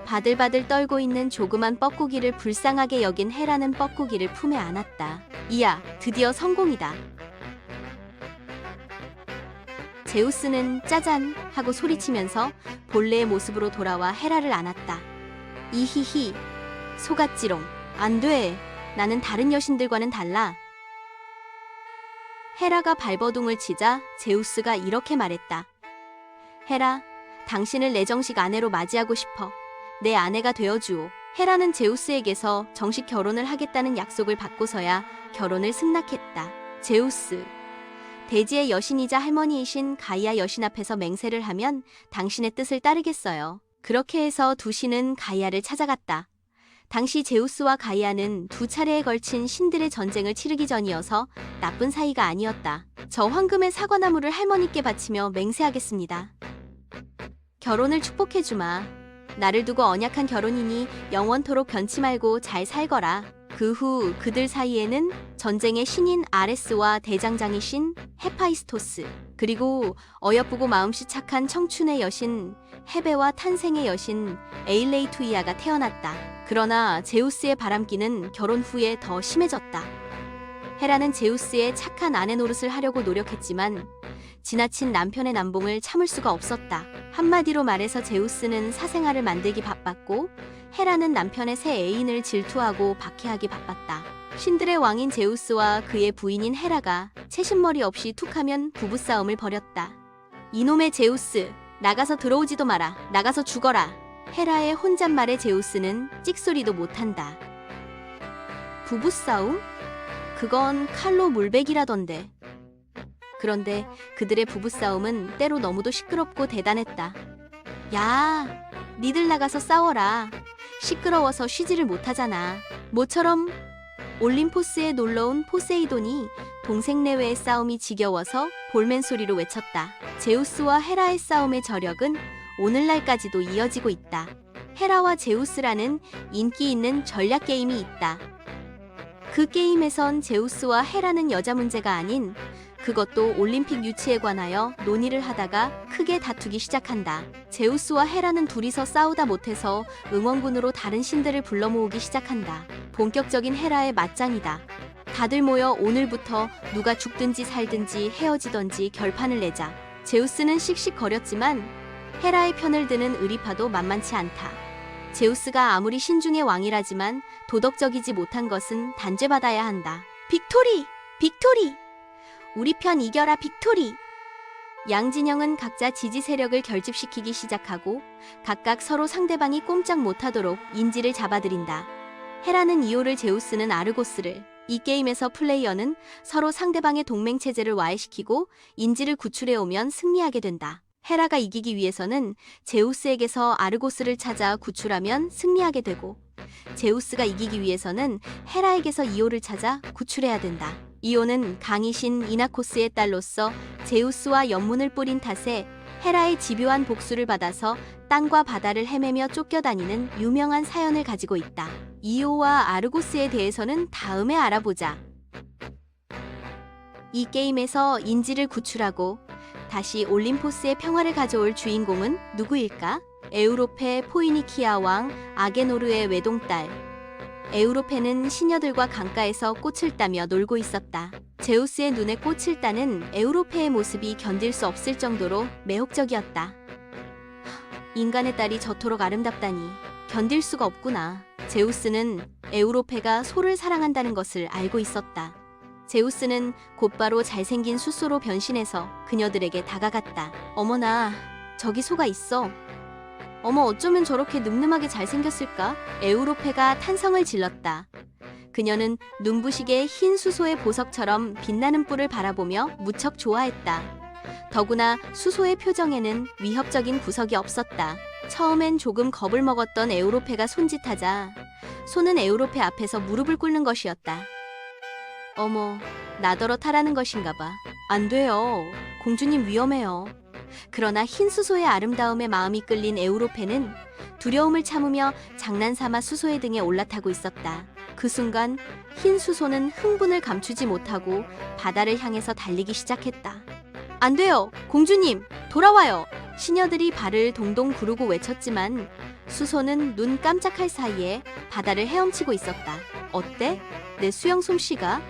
바들바들 떨고 있는 조그만 뻐꾸기를 불쌍하게 여긴 헤라는 뻐꾸기를 품에 안았다. 이야, 드디어 성공이다. 제우스는 짜잔 하고 소리치면서 본래의 모습으로 돌아와 헤라를 안았다. 이히히, 속았지롱. 안 돼. 나는 다른 여신들과는 달라. 헤라가 발버둥을 치자 제우스가 이렇게 말했다. 헤라, 당신을 내 정식 아내로 맞이하고 싶어. 내 아내가 되어주오. 헤라는 제우스에게서 정식 결혼을 하겠다는 약속을 받고서야 결혼을 승낙했다. 제우스, 대지의 여신이자 할머니이신 가이아 여신 앞에서 맹세를 하면 당신의 뜻을 따르겠어요. 그렇게 해서 두 신은 가이아를 찾아갔다. 당시 제우스와 가이아는 두 차례에 걸친 신들의 전쟁을 치르기 전이어서 나쁜 사이가 아니었다. 저 황금의 사과나무를 할머니께 바치며 맹세하겠습니다. 결혼을 축복해주마. 나를 두고 언약한 결혼이니 영원토록 변치 말고 잘 살거라. 그 후 그들 사이에는 전쟁의 신인 아레스와 대장장이신 헤파이스토스, 그리고 어여쁘고 마음씨 착한 청춘의 여신 헤베와 탄생의 여신 에일레이투이아가 태어났다. 그러나 제우스의 바람기는 결혼 후에 더 심해졌다. 헤라는 제우스의 착한 아내 노릇을 하려고 노력했지만 지나친 남편의 남봉을 참을 수가 없었다. 한마디로 말해서 제우스는 사생아를 만들기 바빴고 헤라는 남편의 새 애인을 질투하고 박해하기 바빴다. 신들의 왕인 제우스와 그의 부인인 헤라가 채신머리 없이 툭하면 부부싸움을 벌였다. 이놈의 제우스, 나가서 들어오지도 마라. 나가서 죽어라. 헤라의 혼잣말에 제우스는 찍소리도 못한다. 부부싸움? 그건 칼로 물베기라던데. 그런데 그들의 부부싸움은 때로 너무도 시끄럽고 대단했다. 야, 니들 나가서 싸워라. 시끄러워서 쉬지를 못하잖아. 모처럼 올림포스에 놀러온 포세이돈이 동생 내외의 싸움이 지겨워서 볼멘 소리로 외쳤다. 제우스와 헤라의 싸움의 저력은 오늘날까지도 이어지고 있다. 헤라와 제우스라는 인기 있는 전략 게임이 있다. 그 게임에선 제우스와 헤라는 여자 문제가 아닌, 그것도 올림픽 유치에 관하여 논의를 하다가 크게 다투기 시작한다. 제우스와 헤라는 둘이서 싸우다 못해서 응원군으로 다른 신들을 불러 모으기 시작한다. 본격적인 헤라의 맞짱이다. 다들 모여 오늘부터 누가 죽든지 살든지 헤어지든지 결판을 내자. 제우스는 씩씩거렸지만 헤라의 편을 드는 의리파도 만만치 않다. 제우스가 아무리 신중의 왕이라지만 도덕적이지 못한 것은 단죄받아야 한다. 빅토리! 빅토리! 우리 편 이겨라 빅토리! 양진영은 각자 지지 세력을 결집시키기 시작하고 각각 서로 상대방이 꼼짝 못하도록 인지를 잡아들인다. 헤라는 이오를, 제우스는 아르고스를. 이 게임에서 플레이어는 서로 상대방의 동맹 체제를 와해시키고 인지를 구출해오면 승리하게 된다. 헤라가 이기기 위해서는 제우스에게서 아르고스를 찾아 구출하면 승리하게 되고, 제우스가 이기기 위해서는 헤라에게서 이오를 찾아 구출해야 된다. 이오는 강이신 이나코스의 딸로서 제우스와 연문을 뿌린 탓에 헤라의 집요한 복수를 받아서 땅과 바다를 헤매며 쫓겨다니는 유명한 사연을 가지고 있다. 이오와 아르고스에 대해서는 다음에 알아보자. 이 게임에서 인지를 구출하고 다시 올림포스의 평화를 가져올 주인공은 누구일까? 에우로페 포이니키아 왕 아게노르의 외동딸. 에우로페는 시녀들과 강가에서 꽃을 따며 놀고 있었다. 제우스의 눈에 꽃을 따는 에우로페의 모습이 견딜 수 없을 정도로 매혹적이었다. 인간의 딸이 저토록 아름답다니 견딜 수가 없구나. 제우스는 에우로페가 소를 사랑한다는 것을 알고 있었다. 제우스는 곧바로 잘생긴 숫소로 변신해서 그녀들에게 다가갔다. 어머나, 저기 소가 있어. 어머, 어쩌면 저렇게 늠름하게 잘생겼을까? 에우로페가 탄성을 질렀다. 그녀는 눈부시게 흰 수소의 보석처럼 빛나는 뿔을 바라보며 무척 좋아했다. 더구나 수소의 표정에는 위협적인 구석이 없었다. 처음엔 조금 겁을 먹었던 에우로페가 손짓하자 소는 에우로페 앞에서 무릎을 꿇는 것이었다. 어머, 나더러 타라는 것인가 봐. 안 돼요. 공주님 위험해요. 그러나 흰 수소의 아름다움에 마음이 끌린 에우로페는 두려움을 참으며 장난삼아 수소의 등에 올라타고 있었다. 그 순간 흰 수소는 흥분을 감추지 못하고 바다를 향해서 달리기 시작했다. 안 돼요! 공주님! 돌아와요! 시녀들이 발을 동동 구르고 외쳤지만 수소는 눈 깜짝할 사이에 바다를 헤엄치고 있었다. 어때? 내 수영 솜씨가?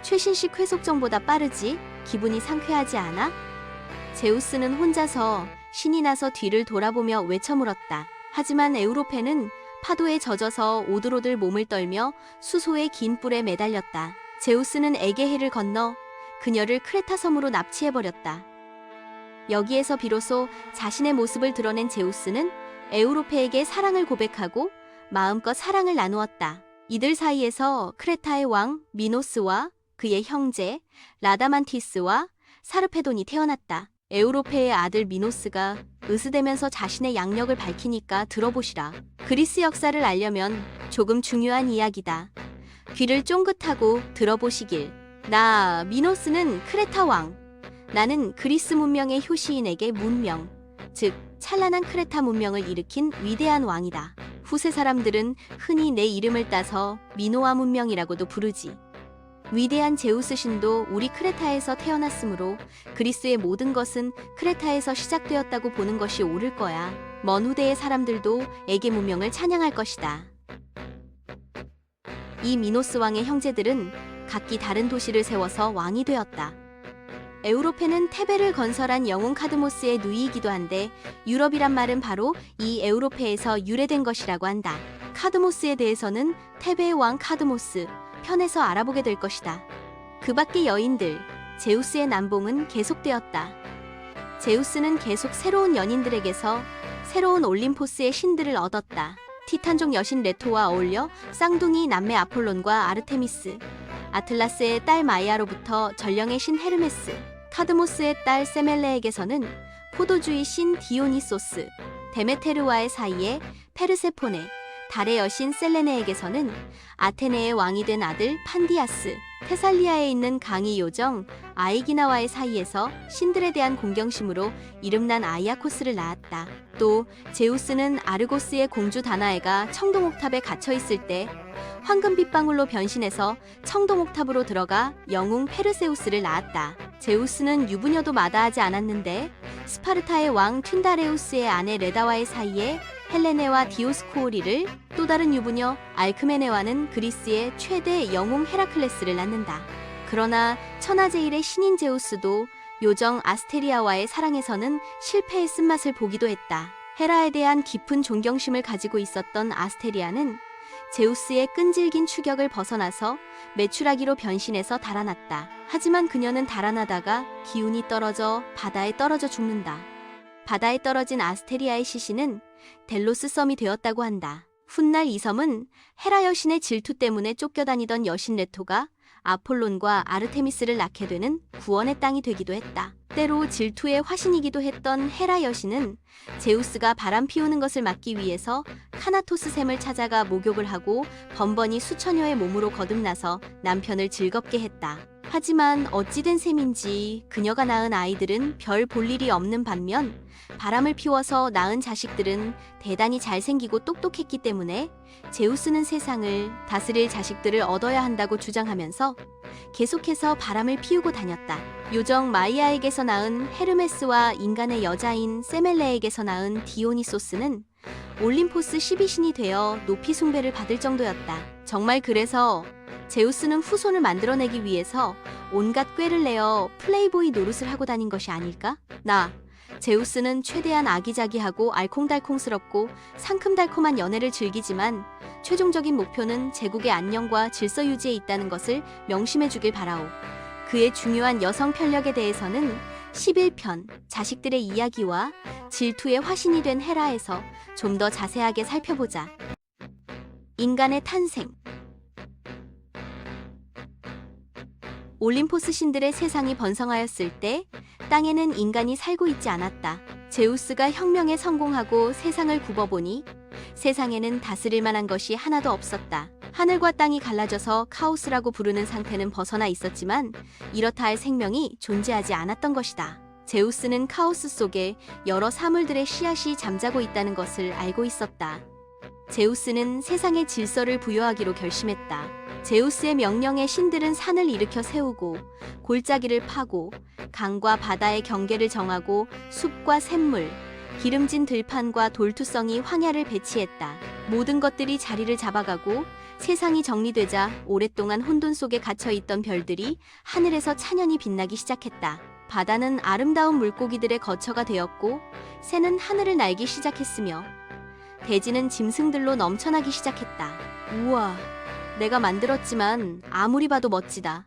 최신식 회속정보다 빠르지? 기분이 상쾌하지 않아? 제우스는 혼자서 신이 나서 뒤를 돌아보며 외쳐물었다. 하지만 에우로페는 파도에 젖어서 오들오들 몸을 떨며 수소의 긴 뿔에 매달렸다. 제우스는 에게해를 건너 그녀를 크레타 섬으로 납치해버렸다. 여기에서 비로소 자신의 모습을 드러낸 제우스는 에우로페에게 사랑을 고백하고 마음껏 사랑을 나누었다. 이들 사이에서 크레타의 왕 미노스와 그의 형제 라다만티스와 사르페돈이 태어났다. 에우로페의 아들 미노스가 으스대면서 자신의 양력을 밝히니까 들어보시라. 그리스 역사를 알려면 조금 중요한 이야기다. 귀를 쫑긋하고 들어보시길. 나 미노스는 크레타 왕. 나는 그리스 문명의 효시인에게 문명, 즉 찬란한 크레타 문명을 일으킨 위대한 왕이다. 후세 사람들은 흔히 내 이름을 따서 미노아 문명이라고도 부르지. 위대한 제우스 신도 우리 크레타에서 태어났으므로 그리스의 모든 것은 크레타에서 시작되었다고 보는 것이 옳을 거야. 먼 후대의 사람들도 에게 문명을 찬양할 것이다. 이 미노스 왕의 형제들은 각기 다른 도시를 세워서 왕이 되었다. 에우로페는 테베를 건설한 영웅 카드모스의 누이이기도 한데 유럽이란 말은 바로 이 에우로페에서 유래된 것이라고 한다. 카드모스에 대해서는 테베의 왕 카드모스 편에서 알아보게 될 것이다. 그 밖의 여인들, 제우스의 남봉은 계속되었다. 제우스는 계속 새로운 연인들에게서 새로운 올림포스의 신들을 얻었다. 티탄족 여신 레토와 어울려 쌍둥이 남매 아폴론과 아르테미스, 아틀라스의 딸 마이아로부터 전령의 신 헤르메스, 카드모스의 딸 세멜레에게서는 포도주의 신 디오니소스, 데메테르와의 사이에 페르세포네, 달의 여신 셀레네에게서는 아테네의 왕이 된 아들 판디아스, 테살리아에 있는 강의 요정 아이기나와의 사이에서 신들에 대한 공경심으로 이름난 아이아코스를 낳았다. 또 제우스는 아르고스의 공주 다나에가 청동옥탑에 갇혀 있을 때 황금빛 방울로 변신해서 청동옥탑으로 들어가 영웅 페르세우스를 낳았다. 제우스는 유부녀도 마다하지 않았는데 스파르타의 왕 튠다레우스의 아내 레다와의 사이에 헬레네와 디오스코오리를, 또 다른 유부녀 알크메네와는 그리스의 최대 영웅 헤라클레스를 낳는다. 그러나 천하제일의 신인 제우스도 요정 아스테리아와의 사랑에서는 실패의 쓴맛을 보기도 했다. 헤라에 대한 깊은 존경심을 가지고 있었던 아스테리아는 제우스의 끈질긴 추격을 벗어나서 메추라기로 변신해서 달아났다. 하지만 그녀는 달아나다가 기운이 떨어져 바다에 떨어져 죽는다. 바다에 떨어진 아스테리아의 시신은 델로스 섬이 되었다고 한다. 훗날 이 섬은 헤라 여신의 질투 때문에 쫓겨다니던 여신 레토가 아폴론과 아르테미스를 낳게 되는 구원의 땅이 되기도 했다. 때로 질투의 화신이기도 했던 헤라 여신은 제우스가 바람 피우는 것을 막기 위해서 카나토스 샘을 찾아가 목욕을 하고 번번이 수천여의 몸으로 거듭나서 남편을 즐겁게 했다. 하지만 어찌된 셈인지 그녀가 낳은 아이들은 별 볼 일이 없는 반면 바람을 피워서 낳은 자식들은 대단히 잘생기고 똑똑했기 때문에 제우스는 세상을 다스릴 자식들을 얻어야 한다고 주장하면서 계속해서 바람을 피우고 다녔다. 요정 마이아에게서 낳은 헤르메스와 인간의 여자인 세멜레에게서 낳은 디오니소스는 올림포스 12신이 되어 높이 숭배를 받을 정도였다. 정말 그래서 제우스는 후손을 만들어내기 위해서 온갖 꾀를 내어 플레이보이 노릇을 하고 다닌 것이 아닐까? 제우스는 최대한 아기자기하고 알콩달콩스럽고 상큼달콤한 연애를 즐기지만 최종적인 목표는 제국의 안녕과 질서 유지에 있다는 것을 명심해 주길 바라오. 그의 중요한 여성 편력에 대해서는 11편 자식들의 이야기와 질투의 화신이 된 헤라에서 좀 더 자세하게 살펴보자. 인간의 탄생. 올림포스 신들의 세상이 번성하였을 때 땅에는 인간이 살고 있지 않았다. 제우스가 혁명에 성공하고 세상을 굽어보니 세상에는 다스릴 만한 것이 하나도 없었다. 하늘과 땅이 갈라져서 카오스라고 부르는 상태는 벗어나 있었지만 이렇다 할 생명이 존재하지 않았던 것이다. 제우스는 카오스 속에 여러 사물들의 씨앗이 잠자고 있다는 것을 알고 있었다. 제우스는 세상의 질서를 부여하기로 결심했다. 제우스의 명령에 신들은 산을 일으켜 세우고 골짜기를 파고 강과 바다의 경계를 정하고 숲과 샘물, 기름진 들판과 돌투성이 황야를 배치했다. 모든 것들이 자리를 잡아가고 세상이 정리되자 오랫동안 혼돈 속에 갇혀있던 별들이 하늘에서 찬연히 빛나기 시작했다. 바다는 아름다운 물고기들의 거처가 되었고 새는 하늘을 날기 시작했으며 대지는 짐승들로 넘쳐나기 시작했다. 우와, 내가 만들었지만 아무리 봐도 멋지다.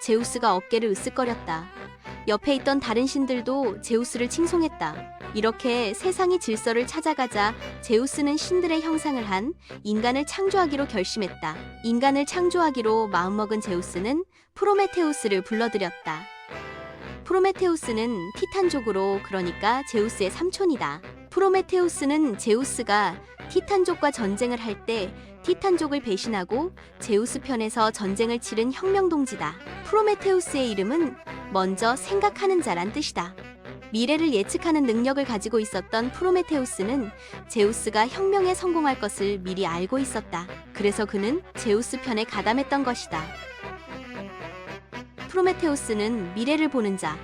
제우스가 어깨를 으쓱거렸다. 옆에 있던 다른 신들도 제우스를 칭송했다. 이렇게 세상이 질서를 찾아가자 제우스는 신들의 형상을 한 인간을 창조하기로 결심했다. 인간을 창조하기로 마음먹은 제우스는 프로메테우스를 불러들였다. 프로메테우스는 티탄족으로, 그러니까 제우스의 삼촌이다. 프로메테우스는 제우스가 티탄족과 전쟁을 할 때 티탄족을 배신하고 제우스 편에서 전쟁을 치른 혁명동지다. 프로메테우스의 이름은 먼저 생각하는 자란 뜻이다. 미래를 예측하는 능력을 가지고 있었던 프로메테우스는 제우스가 혁명에 성공할 것을 미리 알고 있었다. 그래서 그는 제우스 편에 가담했던 것이다. 프로메테우스는 미래를 보는 자,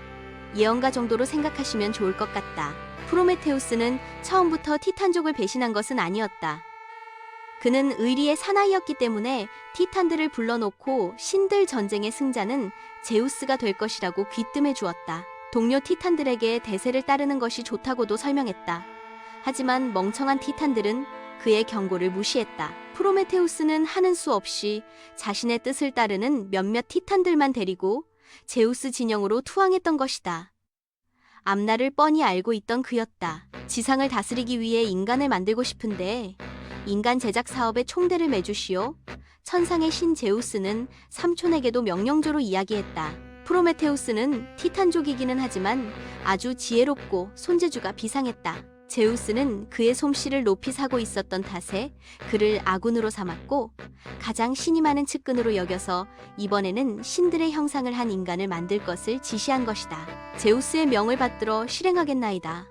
예언가 정도로 생각하시면 좋을 것 같다. 프로메테우스는 처음부터 티탄족을 배신한 것은 아니었다. 그는 의리의 사나이였기 때문에 티탄들을 불러놓고 신들 전쟁의 승자는 제우스가 될 것이라고 귀뜸해 주었다. 동료 티탄들에게 대세를 따르는 것이 좋다고도 설명했다. 하지만 멍청한 티탄들은 그의 경고를 무시했다. 프로메테우스는 하는 수 없이 자신의 뜻을 따르는 몇몇 티탄들만 데리고 제우스 진영으로 투항했던 것이다. 앞날을 뻔히 알고 있던 그였다. 지상을 다스리기 위해 인간을 만들고 싶은데 인간 제작 사업의 총대를 매주시오. 천상의 신 제우스는 삼촌에게도 명령조로 이야기했다. 프로메테우스는 티탄족이기는 하지만 아주 지혜롭고 손재주가 비상했다. 제우스는 그의 솜씨를 높이 사고 있었던 탓에 그를 아군으로 삼았고 가장 신이 많은 측근으로 여겨서 이번에는 신들의 형상을 한 인간을 만들 것을 지시한 것이다. 제우스의 명을 받들어 실행하겠나이다.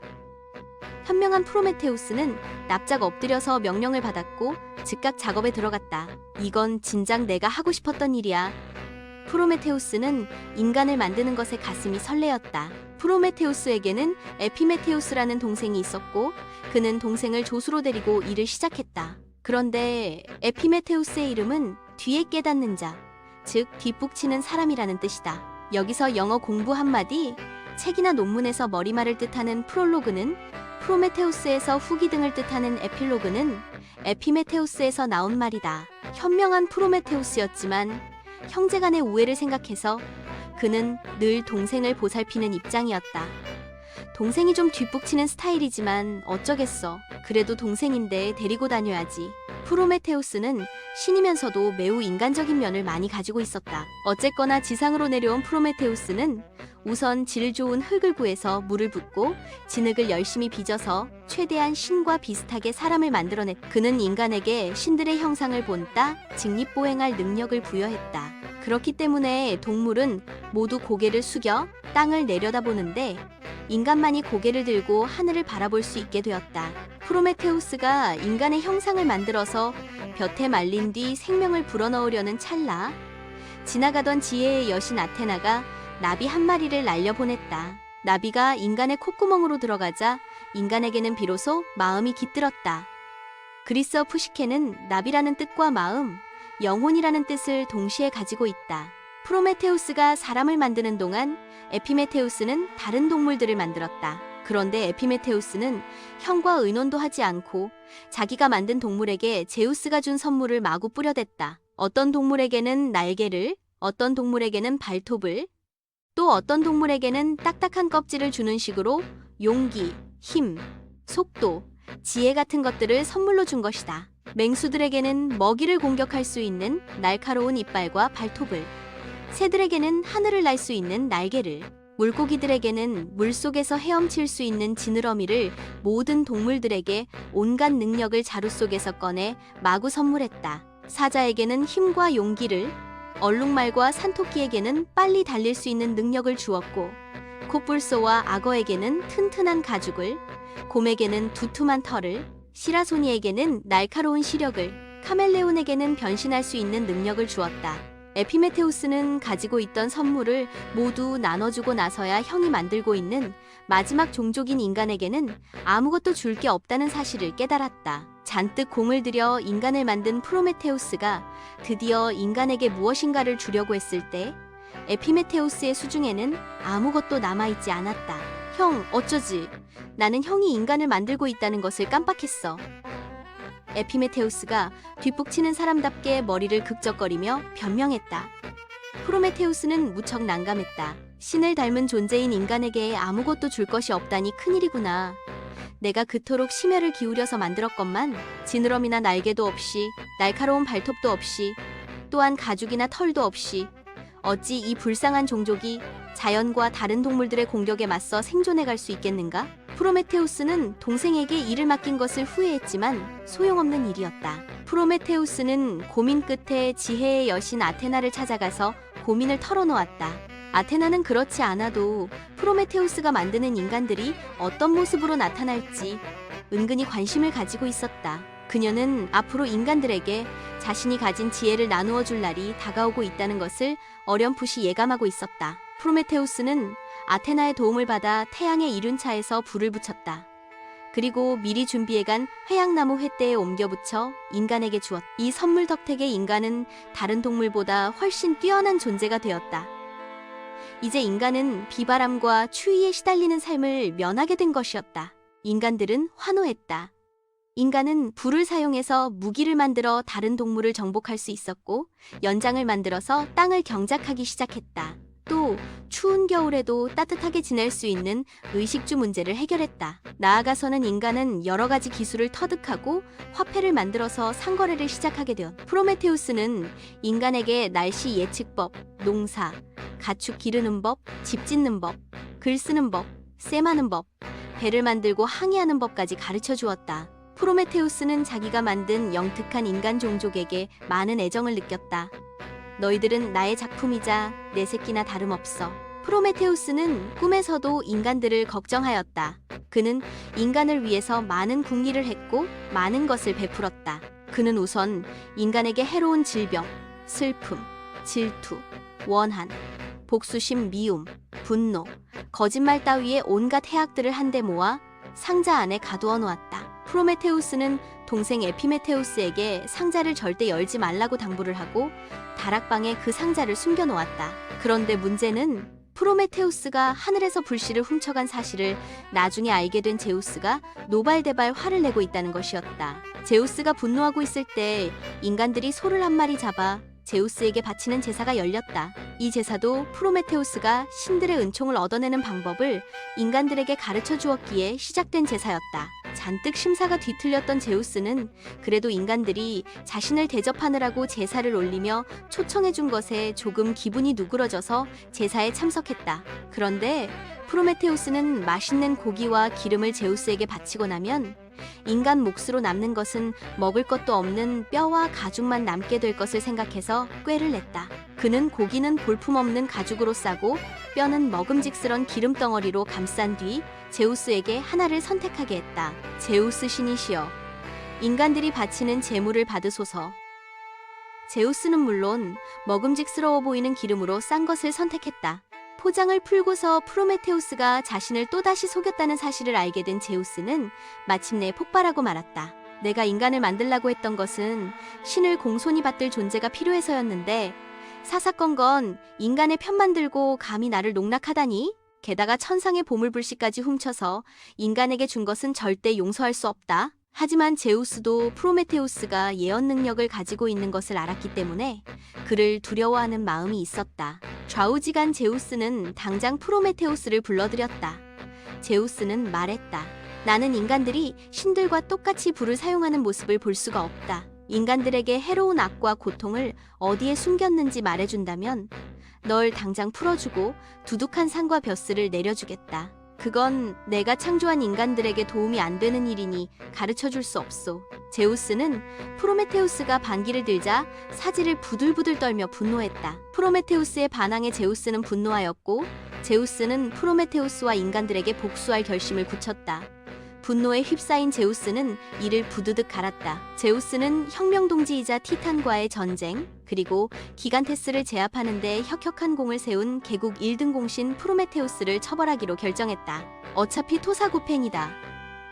현명한 프로메테우스는 납작 엎드려서 명령을 받았고 즉각 작업에 들어갔다. 이건 진작 내가 하고 싶었던 일이야. 프로메테우스는 인간을 만드는 것에 가슴이 설레었다. 프로메테우스에게는 에피메테우스라는 동생이 있었고 그는 동생을 조수로 데리고 일을 시작했다. 그런데 에피메테우스의 이름은 뒤에 깨닫는 자, 즉 뒷북치는 사람이라는 뜻이다. 여기서 영어 공부 한마디, 책이나 논문에서 머리말을 뜻하는 프롤로그는 프로메테우스에서 후기 등을 뜻하는 에필로그는 에피메테우스에서 나온 말이다. 현명한 프로메테우스였지만 형제간의 우애를 생각해서 그는 늘 동생을 보살피는 입장이었다. 동생이 좀 뒷북치는 스타일이지만 어쩌겠어. 그래도 동생인데 데리고 다녀야지. 프로메테우스는 신이면서도 매우 인간적인 면을 많이 가지고 있었다. 어쨌거나 지상으로 내려온 프로메테우스는 우선 질 좋은 흙을 구해서 물을 붓고 진흙을 열심히 빚어서 최대한 신과 비슷하게 사람을 만들어냈. 그는 인간에게 신들의 형상을 본따 직립보행할 능력을 부여했다. 그렇기 때문에 동물은 모두 고개를 숙여 땅을 내려다보는데 인간만이 고개를 들고 하늘을 바라볼 수 있게 되었다. 프로메테우스가 인간의 형상을 만들어서 볕에 말린 뒤 생명을 불어넣으려는 찰나 지나가던 지혜의 여신 아테나가 나비 한 마리를 날려보냈다. 나비가 인간의 콧구멍으로 들어가자 인간에게는 비로소 마음이 깃들었다. 그리스어 푸시케는 나비라는 뜻과 마음, 영혼이라는 뜻을 동시에 가지고 있다. 프로메테우스가 사람을 만드는 동안 에피메테우스는 다른 동물들을 만들었다. 그런데 에피메테우스는 형과 의논도 하지 않고 자기가 만든 동물에게 제우스가 준 선물을 마구 뿌려댔다. 어떤 동물에게는 날개를, 어떤 동물에게는 발톱을, 또 어떤 동물에게는 딱딱한 껍질을 주는 식으로 용기, 힘, 속도, 지혜 같은 것들을 선물로 준 것이다. 맹수들에게는 먹이를 공격할 수 있는 날카로운 이빨과 발톱을, 새들에게는 하늘을 날 수 있는 날개를, 물고기들에게는 물속에서 헤엄칠 수 있는 지느러미를 모든 동물들에게 온갖 능력을 자루 속에서 꺼내 마구 선물했다. 사자에게는 힘과 용기를, 얼룩말과 산토끼에게는 빨리 달릴 수 있는 능력을 주었고 코뿔소와 악어에게는 튼튼한 가죽을, 곰에게는 두툼한 털을, 시라소니에게는 날카로운 시력을, 카멜레온에게는 변신할 수 있는 능력을 주었다. 에피메테우스는 가지고 있던 선물을 모두 나눠주고 나서야 형이 만들고 있는 마지막 종족인 인간에게는 아무것도 줄 게 없다는 사실을 깨달았다. 잔뜩 공을 들여 인간을 만든 프로메테우스가 드디어 인간에게 무엇인가를 주려고 했을 때 에피메테우스의 수중에는 아무것도 남아있지 않았다. 형, 어쩌지? 나는 형이 인간을 만들고 있다는 것을 깜빡했어. 에피메테우스가 뒷북치는 사람답게 머리를 극적거리며 변명했다. 프로메테우스는 무척 난감했다. 신을 닮은 존재인 인간에게 아무것도 줄 것이 없다니 큰일이구나. 내가 그토록 심혈을 기울여서 만들었건만 지느러미나 날개도 없이, 날카로운 발톱도 없이, 또한 가죽이나 털도 없이 어찌 이 불쌍한 종족이 자연과 다른 동물들의 공격에 맞서 생존해갈 수 있겠는가? 프로메테우스는 동생에게 일을 맡긴 것을 후회했지만 소용없는 일이었다. 프로메테우스는 고민 끝에 지혜의 여신 아테나를 찾아가서 고민을 털어놓았다. 아테나는 그렇지 않아도 프로메테우스가 만드는 인간들이 어떤 모습으로 나타날지 은근히 관심을 가지고 있었다. 그녀는 앞으로 인간들에게 자신이 가진 지혜를 나누어 줄 날이 다가오고 있다는 것을 어렴풋이 예감하고 있었다. 프로메테우스는 아테나의 도움을 받아 태양의 이륜차에서 불을 붙였다. 그리고 미리 준비해간 회양나무 횃대에 옮겨 붙여 인간에게 주었다. 이 선물 덕택에 인간은 다른 동물보다 훨씬 뛰어난 존재가 되었다. 이제 인간은 비바람과 추위에 시달리는 삶을 면하게 된 것이었다. 인간들은 환호했다. 인간은 불을 사용해서 무기를 만들어 다른 동물을 정복할 수 있었고 연장을 만들어서 땅을 경작하기 시작했다. 또 추운 겨울에도 따뜻하게 지낼 수 있는 의식주 문제를 해결했다. 나아가서는 인간은 여러 가지 기술을 터득하고 화폐를 만들어서 상거래를 시작하게 되었다. 프로메테우스는 인간에게 날씨 예측법, 농사, 가축 기르는 법, 집 짓는 법, 글 쓰는 법, 셈하는 법, 배를 만들고 항해하는 법까지 가르쳐 주었다. 프로메테우스는 자기가 만든 영특한 인간 종족에게 많은 애정을 느꼈다. 너희들은 나의 작품이자 내 새끼나 다름없어. 프로메테우스는 꿈에서도 인간들을 걱정하였다. 그는 인간을 위해서 많은 궁리를 했고 많은 것을 베풀었다. 그는 우선 인간에게 해로운 질병, 슬픔, 질투, 원한, 복수심, 미움, 분노, 거짓말 따위의 온갖 해악들을 한데 모아 상자 안에 가두어 놓았다. 프로메테우스는 동생 에피메테우스에게 상자를 절대 열지 말라고 당부를 하고 다락방에 그 상자를 숨겨 놓았다. 그런데 문제는 프로메테우스가 하늘에서 불씨를 훔쳐간 사실을 나중에 알게 된 제우스가 노발대발 화를 내고 있다는 것이었다. 제우스가 분노하고 있을 때 인간들이 소를 한 마리 잡아 제우스에게 바치는 제사가 열렸다. 이 제사도 프로메테우스가 신들의 은총을 얻어내는 방법을 인간들에게 가르쳐 주었기에 시작된 제사였다. 잔뜩 심사가 뒤틀렸던 제우스는 그래도 인간들이 자신을 대접하느라고 제사를 올리며 초청해 준 것에 조금 기분이 누그러져서 제사에 참석했다. 그런데 프로메테우스는 맛있는 고기와 기름을 제우스에게 바치고 나면 인간 몫으로 남는 것은 먹을 것도 없는 뼈와 가죽만 남게 될 것을 생각해서 꾀를 냈다. 그는 고기는 볼품없는 가죽으로 싸고 뼈는 먹음직스런 기름덩어리로 감싼 뒤 제우스에게 하나를 선택하게 했다. 제우스 신이시여, 인간들이 바치는 제물을 받으소서. 제우스는 물론 먹음직스러워 보이는 기름으로 싼 것을 선택했다. 포장을 풀고서 프로메테우스가 자신을 또다시 속였다는 사실을 알게 된 제우스는 마침내 폭발하고 말았다. 내가 인간을 만들라고 했던 것은 신을 공손히 받들 존재가 필요해서였는데 사사건건 인간의 편만 들고 감히 나를 농락하다니? 게다가 천상의 보물불씨까지 훔쳐서 인간에게 준 것은 절대 용서할 수 없다. 하지만 제우스도 프로메테우스가 예언 능력을 가지고 있는 것을 알았기 때문에 그를 두려워하는 마음이 있었다. 좌우지간 제우스는 당장 프로메테우스를 불러들였다. 제우스는 말했다. 나는 인간들이 신들과 똑같이 불을 사용하는 모습을 볼 수가 없다. 인간들에게 해로운 악과 고통을 어디에 숨겼는지 말해준다면 널 당장 풀어주고 두둑한 상과 벼슬을 내려주겠다. 그건 내가 창조한 인간들에게 도움이 안 되는 일이니 가르쳐줄 수 없소. 제우스는 프로메테우스가 반기를 들자 사지를 부들부들 떨며 분노했다. 프로메테우스의 반항에 제우스는 분노하였고 제우스는 프로메테우스와 인간들에게 복수할 결심을 굳혔다. 분노에 휩싸인 제우스는 이를 부두득 갈았다. 제우스는 혁명동지이자 티탄과의 전쟁, 그리고 기간테스를 제압하는 데 혁혁한 공을 세운 개국 1등 공신 프로메테우스를 처벌하기로 결정했다. 어차피 토사구팽이다.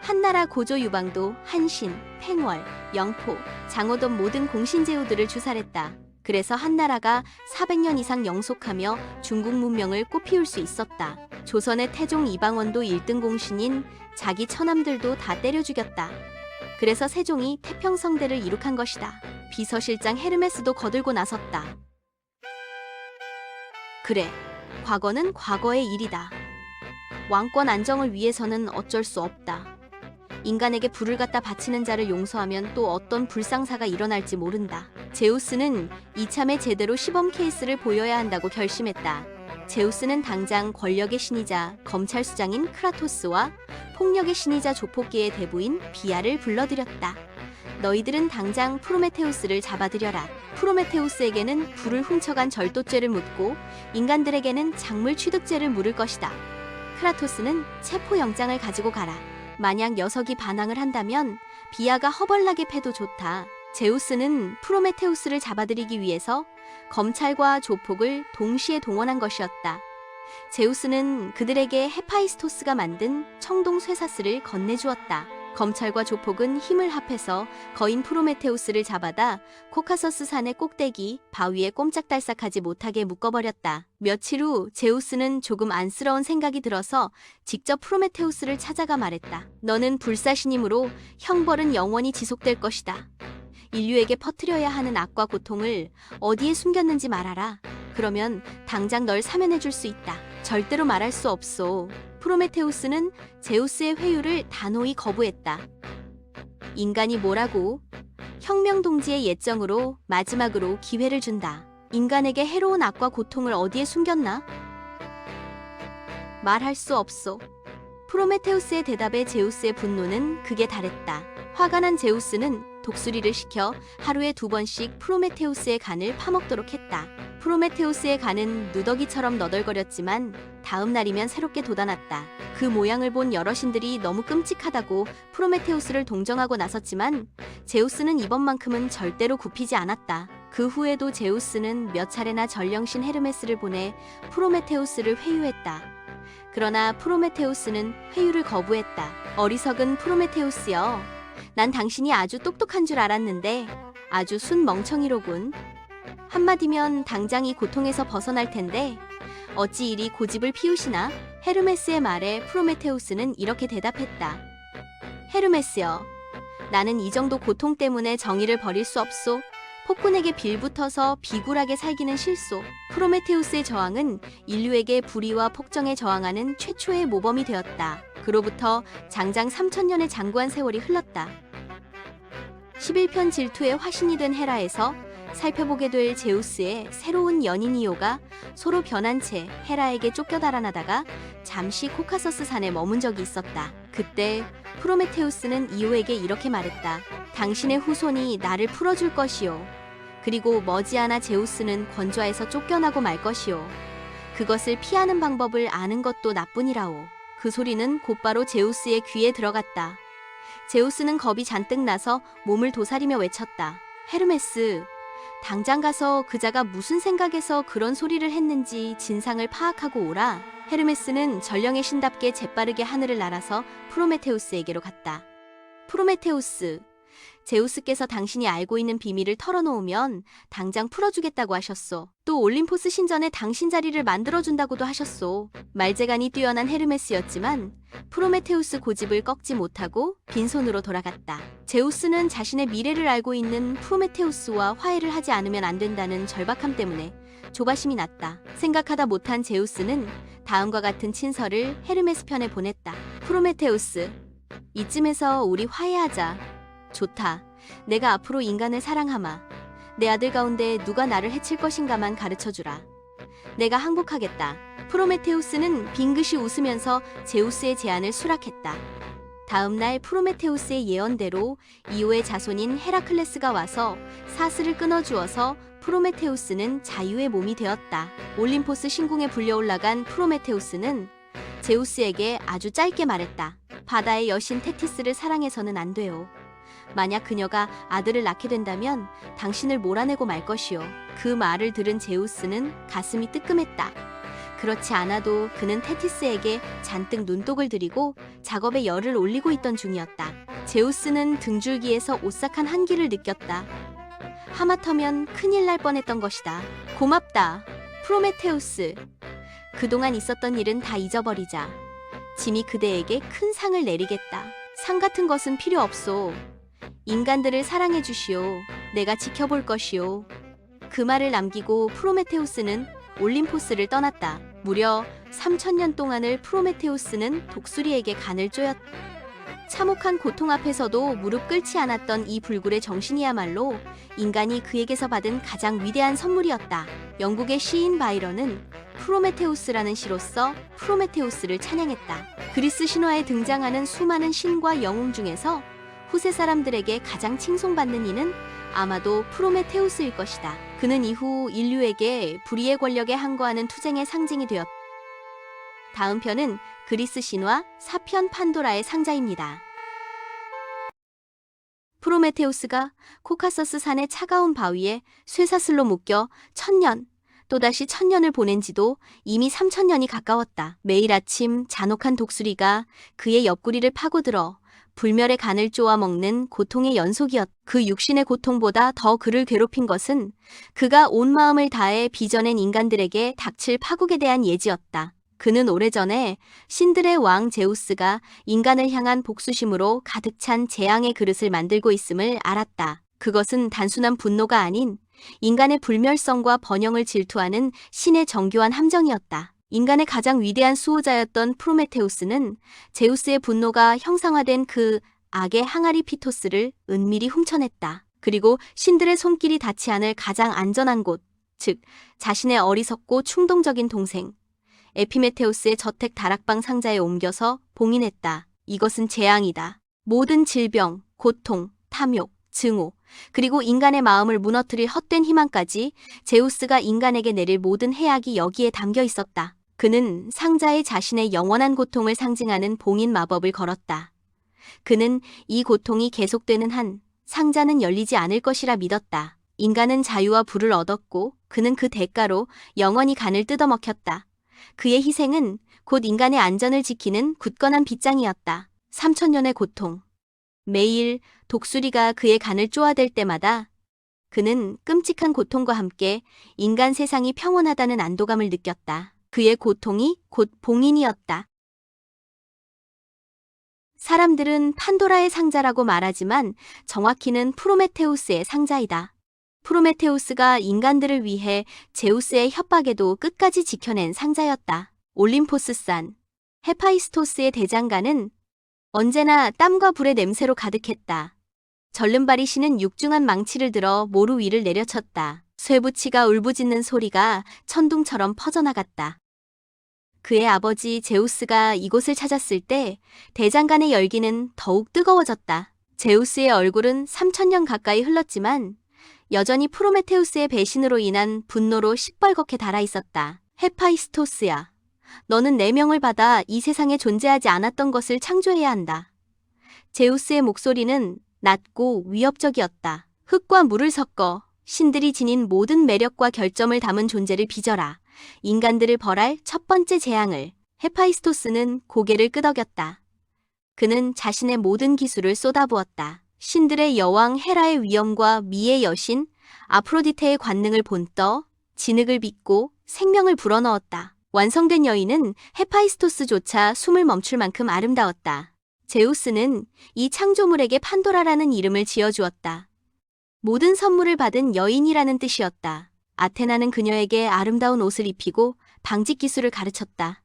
한나라 고조 유방도, 한신, 팽월, 영포, 장호던 모든 공신제후들을 주살했다. 그래서 한나라가 400년 이상 영속하며 중국 문명을 꽃피울 수 있었다. 조선의 태종 이방원도 1등 공신인 자기 처남들도 다 때려 죽였다. 그래서 세종이 태평성대를 이룩한 것이다. 비서실장 헤르메스도 거들고 나섰다. 그래, 과거는 과거의 일이다. 왕권 안정을 위해서는 어쩔 수 없다. 인간에게 불을 갖다 바치는 자를 용서하면 또 어떤 불상사가 일어날지 모른다. 제우스는 이참에 제대로 시범 케이스를 보여야 한다고 결심했다. 제우스는 당장 권력의 신이자 검찰수장인 크라토스와 폭력의 신이자 조폭계의 대부인 비아를 불러들였다. 너희들은 당장 프로메테우스를 잡아들여라. 프로메테우스에게는 불을 훔쳐간 절도죄를 묻고 인간들에게는 작물 취득죄를 물을 것이다. 크라토스는 체포영장을 가지고 가라. 만약 녀석이 반항을 한다면 비아가 허벌나게 패도 좋다. 제우스는 프로메테우스를 잡아들이기 위해서 검찰과 조폭을 동시에 동원한 것이었다. 제우스는 그들에게 헤파이스토스가 만든 청동 쇠사슬을 건네주었다. 검찰과 조폭은 힘을 합해서 거인 프로메테우스를 잡아다 코카서스 산의 꼭대기 바위에 꼼짝달싹하지 못하게 묶어버렸다. 며칠 후 제우스는 조금 안쓰러운 생각이 들어서 직접 프로메테우스를 찾아가 말했다. 너는 불사신이므로 형벌은 영원히 지속될 것이다. 인류에게 퍼뜨려야 하는 악과 고통을 어디에 숨겼는지 말하라. 그러면 당장 널 사면해 줄 수 있다. 절대로 말할 수 없소. 프로메테우스는 제우스의 회유를 단호히 거부했다. 인간이 뭐라고? 혁명동지의 예정으로 마지막으로 기회를 준다. 인간에게 해로운 악과 고통을 어디에 숨겼나? 말할 수 없소. 프로메테우스의 대답에 제우스의 분노는 극에 달했다. 화가 난 제우스는 독수리를 시켜 하루에 2번씩 프로메테우스의 간을 파먹도록 했다. 프로메테우스의 간은 누더기처럼 너덜거렸지만 다음 날이면 새롭게 돋아났다. 그 모양을 본 여러 신들이 너무 끔찍하다고 프로메테우스를 동정하고 나섰지만 제우스는 이번만큼은 절대로 굽히지 않았다. 그 후에도 제우스는 몇 차례나 전령신 헤르메스를 보내 프로메테우스를 회유했다. 그러나 프로메테우스는 회유를 거부했다. 어리석은 프로메테우스여. 난 당신이 아주 똑똑한 줄 알았는데 아주 순 멍청이로군. 한마디면 당장 이 고통에서 벗어날 텐데 어찌 이리 고집을 피우시나? 헤르메스의 말에 프로메테우스는 이렇게 대답했다. 헤르메스여, 나는 이 정도 고통 때문에 정의를 버릴 수 없소. 폭군에게 빌붙어서 비굴하게 살기는 싫소. 프로메테우스의 저항은 인류에게 불의와 폭정에 저항하는 최초의 모범이 되었다. 그로부터 장장 3000년의 장구한 세월이 흘렀다. 11편 질투의 화신이 된 헤라에서 살펴보게 될 제우스의 새로운 연인 이오가 서로 변한 채 헤라에게 쫓겨 달아나다가 잠시 코카서스 산에 머문 적이 있었다. 그때 프로메테우스는 이오에게 이렇게 말했다. 당신의 후손이 나를 풀어줄 것이요. 그리고 머지않아 제우스는 권좌에서 쫓겨나고 말 것이요. 그것을 피하는 방법을 아는 것도 나뿐이라오. 그 소리는 곧바로 제우스의 귀에 들어갔다. 제우스는 겁이 잔뜩 나서 몸을 도사리며 외쳤다. 헤르메스, 당장 가서 그자가 무슨 생각에서 그런 소리를 했는지 진상을 파악하고 오라. 헤르메스는 전령의 신답게 재빠르게 하늘을 날아서 프로메테우스에게로 갔다. 프로메테우스, 제우스께서 당신이 알고 있는 비밀을 털어놓으면 당장 풀어주겠다고 하셨소. 또 올림포스 신전에 당신 자리를 만들어준다고도 하셨소. 말재간이 뛰어난 헤르메스였지만 프로메테우스 고집을 꺾지 못하고 빈손으로 돌아갔다. 제우스는 자신의 미래를 알고 있는 프로메테우스와 화해를 하지 않으면 안 된다는 절박함 때문에 조바심이 났다. 생각하다 못한 제우스는 다음과 같은 친서를 헤르메스 편에 보냈다. 프로메테우스, 이쯤에서 우리 화해하자. 좋다. 내가 앞으로 인간을 사랑하마. 내 아들 가운데 누가 나를 해칠 것인가만 가르쳐주라. 내가 항복하겠다. 프로메테우스는 빙긋이 웃으면서 제우스의 제안을 수락했다. 다음 날 프로메테우스의 예언대로 이오의 자손인 헤라클레스가 와서 사슬을 끊어주어서 프로메테우스는 자유의 몸이 되었다. 올림포스 신궁에 불려올라간 프로메테우스는 제우스에게 아주 짧게 말했다. 바다의 여신 테티스를 사랑해서는 안 돼요. 만약 그녀가 아들을 낳게 된다면 당신을 몰아내고 말 것이요. 그 말을 들은 제우스는 가슴이 뜨끔했다. 그렇지 않아도 그는 테티스에게 잔뜩 눈독을 들이고 작업에 열을 올리고 있던 중이었다. 제우스는 등줄기에서 오싹한 한기를 느꼈다. 하마터면 큰일 날 뻔했던 것이다. 고맙다, 프로메테우스. 그동안 있었던 일은 다 잊어버리자. 짐이 그대에게 큰 상을 내리겠다. 상 같은 것은 필요 없소. 인간들을 사랑해 주시오. 내가 지켜볼 것이오. 그 말을 남기고 프로메테우스는 올림포스를 떠났다. 무려 3000년 동안을 프로메테우스는 독수리에게 간을 쪼였다. 참혹한 고통 앞에서도 무릎 꿇지 않았던 이 불굴의 정신이야말로 인간이 그에게서 받은 가장 위대한 선물이었다. 영국의 시인 바이런은 프로메테우스라는 시로써 프로메테우스를 찬양했다. 그리스 신화에 등장하는 수많은 신과 영웅 중에서 후세 사람들에게 가장 칭송받는 이는 아마도 프로메테우스일 것이다. 그는 이후 인류에게 불의의 권력에 항거하는 투쟁의 상징이 되었다. 다음 편은 그리스 신화 4편 판도라의 상자입니다. 프로메테우스가 코카서스 산의 차가운 바위에 쇠사슬로 묶여 1000년, 또다시 1000년을 보낸 지도 이미 3000년이 가까웠다. 매일 아침 잔혹한 독수리가 그의 옆구리를 파고들어 불멸의 간을 쪼아 먹는 고통의 연속이었다. 그 육신의 고통보다 더 그를 괴롭힌 것은 그가 온 마음을 다해 빚어낸 인간들에게 닥칠 파국에 대한 예지였다. 그는 오래전에 신들의 왕 제우스가 인간을 향한 복수심으로 가득 찬 재앙의 그릇을 만들고 있음을 알았다. 그것은 단순한 분노가 아닌 인간의 불멸성과 번영을 질투하는 신의 정교한 함정이었다. 인간의 가장 위대한 수호자였던 프로메테우스는 제우스의 분노가 형상화된 그 악의 항아리 피토스를 은밀히 훔쳐냈다. 그리고 신들의 손길이 닿지 않을 가장 안전한 곳, 즉 자신의 어리석고 충동적인 동생 에피메테우스의 저택 다락방 상자에 옮겨서 봉인했다. 이것은 재앙이다. 모든 질병, 고통, 탐욕, 증오, 그리고 인간의 마음을 무너뜨릴 헛된 희망까지 제우스가 인간에게 내릴 모든 해악이 여기에 담겨 있었다. 그는 상자에 자신의 영원한 고통을 상징하는 봉인 마법을 걸었다. 그는 이 고통이 계속되는 한 상자는 열리지 않을 것이라 믿었다. 인간은 자유와 부를 얻었고 그는 그 대가로 영원히 간을 뜯어먹혔다. 그의 희생은 곧 인간의 안전을 지키는 굳건한 빗장이었다. 3000년의 고통. 매일 독수리가 그의 간을 쪼아댈 때마다 그는 끔찍한 고통과 함께 인간 세상이 평온하다는 안도감을 느꼈다. 그의 고통이 곧 봉인이었다. 사람들은 판도라의 상자라고 말하지만 정확히는 프로메테우스의 상자이다. 프로메테우스가 인간들을 위해 제우스의 협박에도 끝까지 지켜낸 상자였다. 올림포스산 헤파이스토스의 대장간은 언제나 땀과 불의 냄새로 가득했다. 절름발이 신은 육중한 망치를 들어 모루 위를 내려쳤다. 쇠붙이가 울부짖는 소리가 천둥처럼 퍼져나갔다. 그의 아버지 제우스가 이곳을 찾았을 때 대장간의 열기는 더욱 뜨거워졌다. 제우스의 얼굴은 3000년 가까이 흘렀지만 여전히 프로메테우스의 배신으로 인한 분노로 시뻘겋게 달아있었다. 헤파이스토스야, 너는 내 명을 받아 이 세상에 존재하지 않았던 것을 창조해야 한다. 제우스의 목소리는 낮고 위협적이었다. 흙과 물을 섞어 신들이 지닌 모든 매력과 결점을 담은 존재를 빚어라. 인간들을 벌할 첫 번째 재앙을. 헤파이스토스는 고개를 끄덕였다. 그는 자신의 모든 기술을 쏟아부었다. 신들의 여왕 헤라의 위엄과 미의 여신 아프로디테의 관능을 본떠 진흙을 빚고 생명을 불어넣었다. 완성된 여인은 헤파이스토스조차 숨을 멈출 만큼 아름다웠다. 제우스는 이 창조물에게 판도라라는 이름을 지어주었다. 모든 선물을 받은 여인이라는 뜻이었다. 아테나는 그녀에게 아름다운 옷을 입히고 방직 기술을 가르쳤다.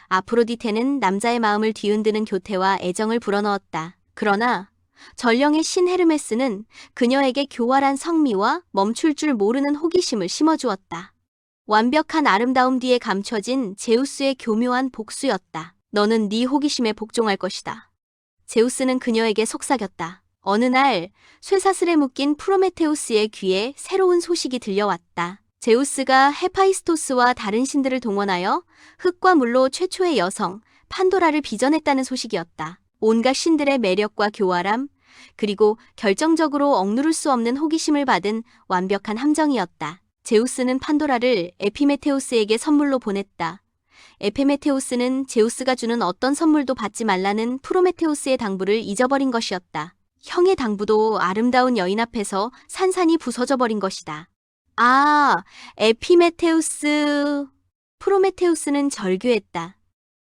아프로디테는 남자의 마음을 뒤흔드는 교태와 애정을 불어넣었다. 그러나 전령의 신 헤르메스는 그녀에게 교활한 성미와 멈출 줄 모르는 호기심을 심어주었다. 완벽한 아름다움 뒤에 감춰진 제우스의 교묘한 복수였다. 너는 네 호기심에 복종할 것이다. 제우스는 그녀에게 속삭였다. 어느 날 쇠사슬에 묶인 프로메테우스의 귀에 새로운 소식이 들려왔다. 제우스가 헤파이스토스와 다른 신들을 동원하여 흙과 물로 최초의 여성 판도라를 빚어냈다는 소식이었다. 온갖 신들의 매력과 교활함, 그리고 결정적으로 억누를 수 없는 호기심을 받은 완벽한 함정이었다. 제우스는 판도라를 에피메테우스에게 선물로 보냈다. 에피메테우스는 제우스가 주는 어떤 선물도 받지 말라는 프로메테우스의 당부를 잊어버린 것이었다. 형의 당부도 아름다운 여인 앞에서 산산이 부서져 버린 것이다. 아, 에피메테우스. 프로메테우스는 절규했다.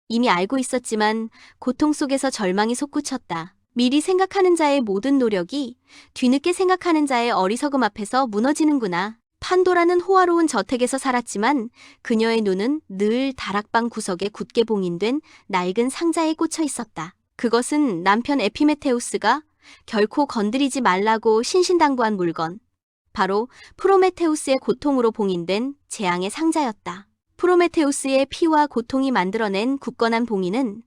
이미 알고 있었지만 고통 속에서 절망이 솟구쳤다. 미리 생각하는 자의 모든 노력이 뒤늦게 생각하는 자의 어리석음 앞에서 무너지는구나. 판도라는 호화로운 저택에서 살았지만 그녀의 눈은 늘 다락방 구석에 굳게 봉인된 낡은 상자에 꽂혀 있었다. 그것은 남편 에피메테우스가 결코 건드리지 말라고 신신당부한 물건, 바로 프로메테우스의 고통으로 봉인된 재앙의 상자였다. 프로메테우스의 피와 고통이 만들어낸 굳건한 봉인은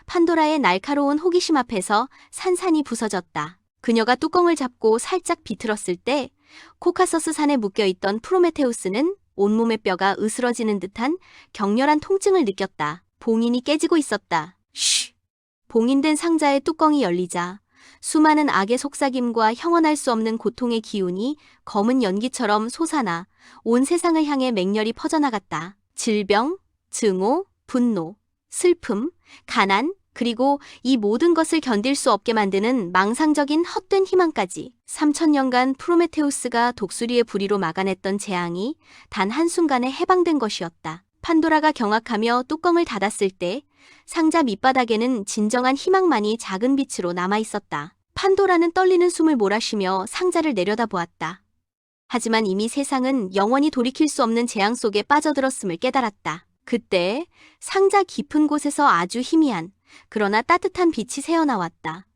판도라의 날카로운 호기심 앞에서 산산이 부서졌다. 그녀가 뚜껑을 잡고 살짝 비틀었을 때 코카서스 산에 묶여있던 프로메테우스는 온몸의 뼈가 으스러지는 듯한 격렬한 통증을 느꼈다. 봉인이 깨지고 있었다. 쉬! 봉인된 상자의 뚜껑이 열리자 수많은 악의 속삭임과 형언할 수 없는 고통의 기운이 검은 연기처럼 솟아나 온 세상을 향해 맹렬히 퍼져나갔다. 질병, 증오, 분노, 슬픔, 가난, 그리고 이 모든 것을 견딜 수 없게 만드는 망상적인 헛된 희망까지. 3000년간 프로메테우스가 독수리의 부리로 막아냈던 재앙이 단 한순간에 해방된 것이었다. 판도라가 경악하며 뚜껑을 닫았을 때 상자 밑바닥에는 진정한 희망만이 작은 빛으로 남아있었다. 판도라는 떨리는 숨을 몰아쉬며 상자를 내려다보았다. 하지만 이미 세상은 영원히 돌이킬 수 없는 재앙 속에 빠져들었음을 깨달았다. 그때 상자 깊은 곳에서 아주 희미한 그러나 따뜻한 빛이 새어나왔다.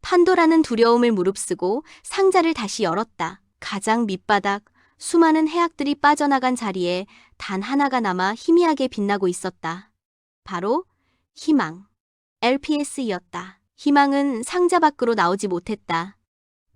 판도라는 두려움을 무릅쓰고 상자를 다시 열었다. 가장 밑바닥 수많은 해악들이 빠져나간 자리에 단 하나가 남아 희미하게 빛나고 있었다. 바로 희망. LPS였다. 희망은 상자 밖으로 나오지 못했다.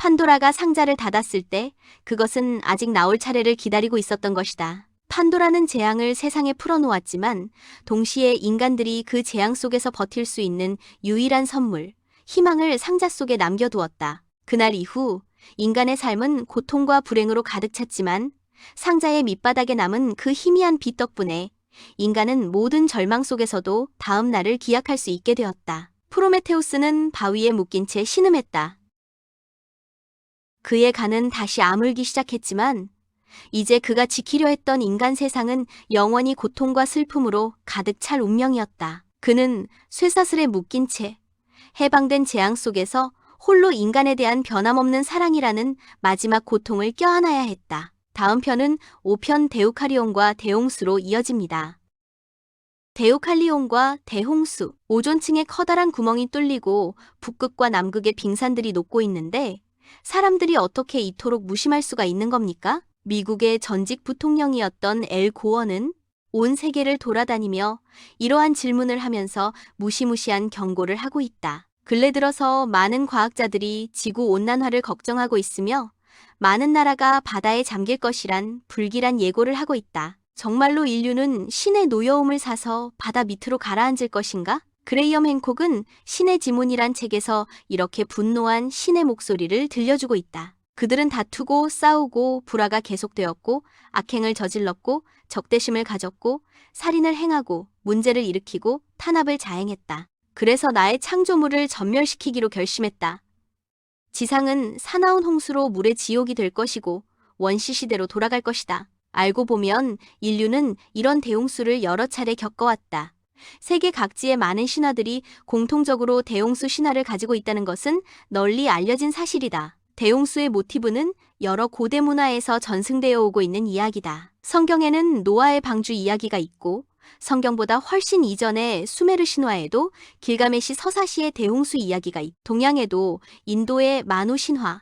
판도라가 상자를 닫았을 때 그것은 아직 나올 차례를 기다리고 있었던 것이다. 판도라는 재앙을 세상에 풀어놓았지만 동시에 인간들이 그 재앙 속에서 버틸 수 있는 유일한 선물, 희망을 상자 속에 남겨두었다. 그날 이후 인간의 삶은 고통과 불행으로 가득 찼지만 상자의 밑바닥에 남은 그 희미한 빛 덕분에 인간은 모든 절망 속에서도 다음 날을 기약할 수 있게 되었다. 프로메테우스는 바위에 묶인 채 신음했다. 그의 간은 다시 아물기 시작했지만 이제 그가 지키려 했던 인간 세상은 영원히 고통과 슬픔으로 가득 찰 운명이었다. 그는 쇠사슬에 묶인 채 해방된 재앙 속에서 홀로 인간에 대한 변함없는 사랑이라는 마지막 고통을 껴안아야 했다. 다음 편은 5편 데우카리온과 대홍수로 이어집니다. 데우칼리온과 대홍수, 오존층에 커다란 구멍이 뚫리고 북극과 남극의 빙산들이 녹고 있는데 사람들이 어떻게 이토록 무심할 수가 있는 겁니까? 미국의 전직 부통령이었던 엘 고어는 온 세계를 돌아다니며 이러한 질문을 하면서 무시무시한 경고를 하고 있다. 근래 들어서 많은 과학자들이 지구온난화를 걱정하고 있으며 많은 나라가 바다에 잠길 것이란 불길한 예고를 하고 있다. 정말로 인류는 신의 노여움을 사서 바다 밑으로 가라앉을 것인가? 그레이엄 행콕은 신의 지문이란 책에서 이렇게 분노한 신의 목소리를 들려주고 있다. 그들은 다투고 싸우고 불화가 계속되었고 악행을 저질렀고 적대심을 가졌고 살인을 행하고 문제를 일으키고 탄압을 자행했다. 그래서 나의 창조물을 전멸시키기로 결심했다. 지상은 사나운 홍수로 물의 지옥이 될 것이고 원시시대로 돌아갈 것이다. 알고 보면 인류는 이런 대홍수를 여러 차례 겪어왔다. 세계 각지의 많은 신화들이 공통적으로 대홍수 신화를 가지고 있다는 것은 널리 알려진 사실이다. 대홍수의 모티브는 여러 고대 문화에서 전승되어 오고 있는 이야기다. 성경에는 노아의 방주 이야기가 있고 성경보다 훨씬 이전의 수메르 신화에도 길가메시 서사시의 대홍수 이야기가 있고 동양에도 인도의 마누 신화,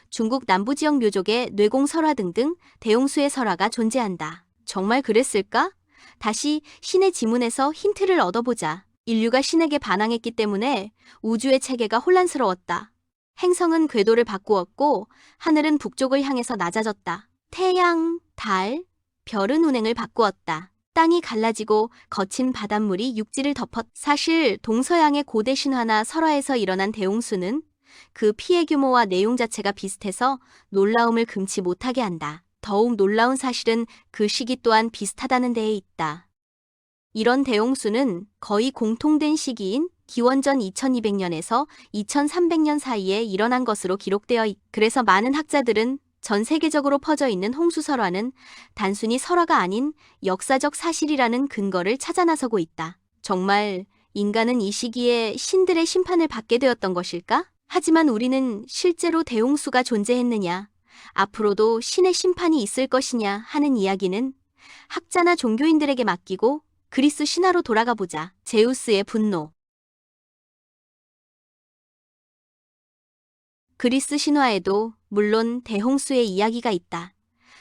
중국 남부지역 묘족의 뇌공 설화 등등 대홍수의 설화가 존재한다. 정말 그랬을까? 다시 신의 지문에서 힌트를 얻어보자. 인류가 신에게 반항했기 때문에 우주의 체계가 혼란스러웠다. 행성은 궤도를 바꾸었고 하늘은 북쪽을 향해서 낮아졌다. 태양, 달, 별은 운행을 바꾸었다. 땅이 갈라지고 거친 바닷물이 육지를 덮었다. 사실 동서양의 고대 신화나 설화에서 일어난 대홍수는 그 피해 규모와 내용 자체가 비슷해서 놀라움을 금치 못하게 한다. 더욱 놀라운 사실은 그 시기 또한 비슷하다는 데에 있다. 이런 대홍수는 거의 공통된 시기인 기원전 2200년에서 2300년 사이에 일어난 것으로 기록되어 그래서 많은 학자들은 전 세계적으로 퍼져 있는 홍수설화는 단순히 설화가 아닌 역사적 사실이라는 근거를 찾아 나서고 있다. 정말 인간은 이 시기에 신들의 심판을 받게 되었던 것일까? 하지만 우리는 실제로 대홍수가 존재했느냐, 앞으로도 신의 심판이 있을 것이냐 하는 이야기는 학자나 종교인들에게 맡기고 그리스 신화로 돌아가 보자. 제우스의 분노. 그리스 신화에도 물론 대홍수의 이야기가 있다.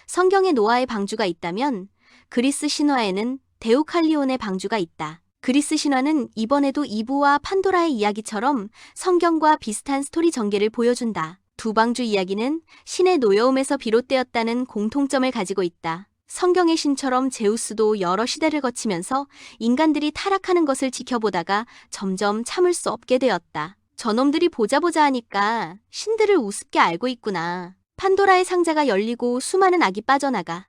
성경에 노아의 방주가 있다면 그리스 신화에는 데우칼리온의 방주가 있다. 그리스 신화는 이번에도 이브와 판도라의 이야기처럼 성경과 비슷한 스토리 전개를 보여준다. 두 방주 이야기는 신의 노여움에서 비롯되었다는 공통점을 가지고 있다. 성경의 신처럼 제우스도 여러 시대를 거치면서 인간들이 타락하는 것을 지켜보다가 점점 참을 수 없게 되었다. 저놈들이 보자 하니까 신들을 우습게 알고 있구나. 판도라의 상자가 열리고 수많은 악이 빠져나가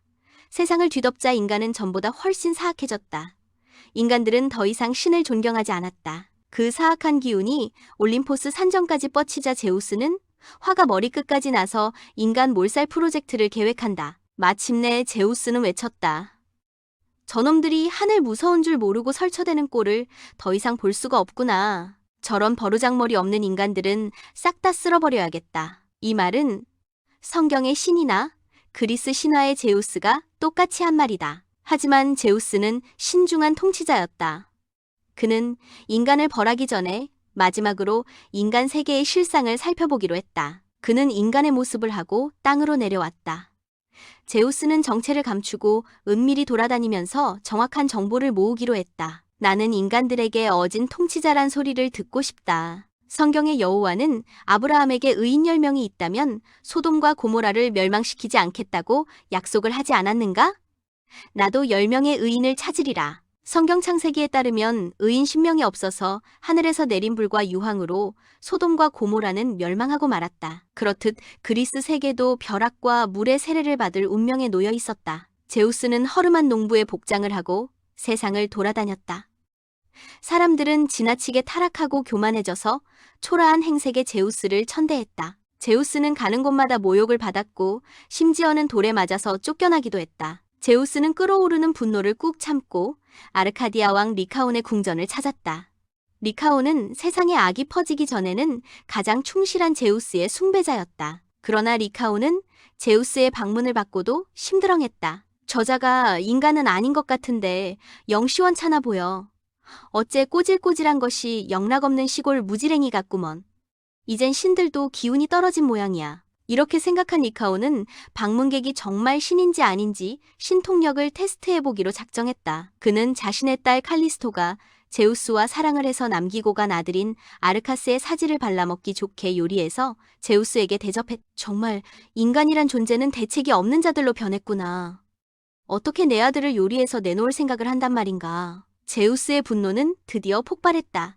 세상을 뒤덮자 인간은 전보다 훨씬 사악해졌다. 인간들은 더 이상 신을 존경하지 않았다. 그 사악한 기운이 올림포스 산정까지 뻗치자 제우스는 화가 머리끝까지 나서 인간 몰살 프로젝트를 계획한다. 마침내 제우스는 외쳤다. 저놈들이 하늘 무서운 줄 모르고 설쳐대는 꼴을 더 이상 볼 수가 없구나. 저런 버르장머리 없는 인간들은 싹 다 쓸어버려야겠다. 이 말은 성경의 신이나 그리스 신화의 제우스가 똑같이 한 말이다. 하지만 제우스는 신중한 통치자였다. 그는 인간을 벌하기 전에 마지막으로 인간 세계의 실상을 살펴보기로 했다. 그는 인간의 모습을 하고 땅으로 내려왔다. 제우스는 정체를 감추고 은밀히 돌아다니면서 정확한 정보를 모으기로 했다. 나는 인간들에게 어진 통치자란 소리를 듣고 싶다. 성경의 여호와는 아브라함에게 의인 10명이 있다면 소돔과 고모라를 멸망시키지 않겠다고 약속을 하지 않았는가? 나도 10명의 의인을 찾으리라. 성경 창세기에 따르면 의인 10명이 없어서 하늘에서 내린 불과 유황으로 소돔과 고모라는 멸망하고 말았다. 그렇듯 그리스 세계도 벼락과 물의 세례를 받을 운명에 놓여 있었다. 제우스는 허름한 농부의 복장을 하고 세상을 돌아다녔다. 사람들은 지나치게 타락하고 교만해져서 초라한 행색의 제우스를 천대했다. 제우스는 가는 곳마다 모욕을 받았고 심지어는 돌에 맞아서 쫓겨나기도 했다. 제우스는 끓어오르는 분노를 꾹 참고 아르카디아 왕 리카온의 궁전을 찾았다. 리카온은 세상에 악이 퍼지기 전에는 가장 충실한 제우스의 숭배자였다. 그러나 리카온은 제우스의 방문을 받고도 심드렁했다. 저자가 인간은 아닌 것 같은데 영 시원찮아 보여. 어째 꼬질꼬질한 것이 영락없는 시골 무지랭이 같구먼. 이젠 신들도 기운이 떨어진 모양이야. 이렇게 생각한 리카온은 방문객이 정말 신인지 아닌지 신통력을 테스트해보기로 작정했다. 그는 자신의 딸 칼리스토가 제우스와 사랑을 해서 남기고 간 아들인 아르카스의 사지를 발라먹기 좋게 요리해서 제우스에게 대접했. 정말 인간이란 존재는 대책이 없는 자들로 변했구나. 어떻게 내 아들을 요리해서 내놓을 생각을 한단 말인가. 제우스의 분노는 드디어 폭발했다.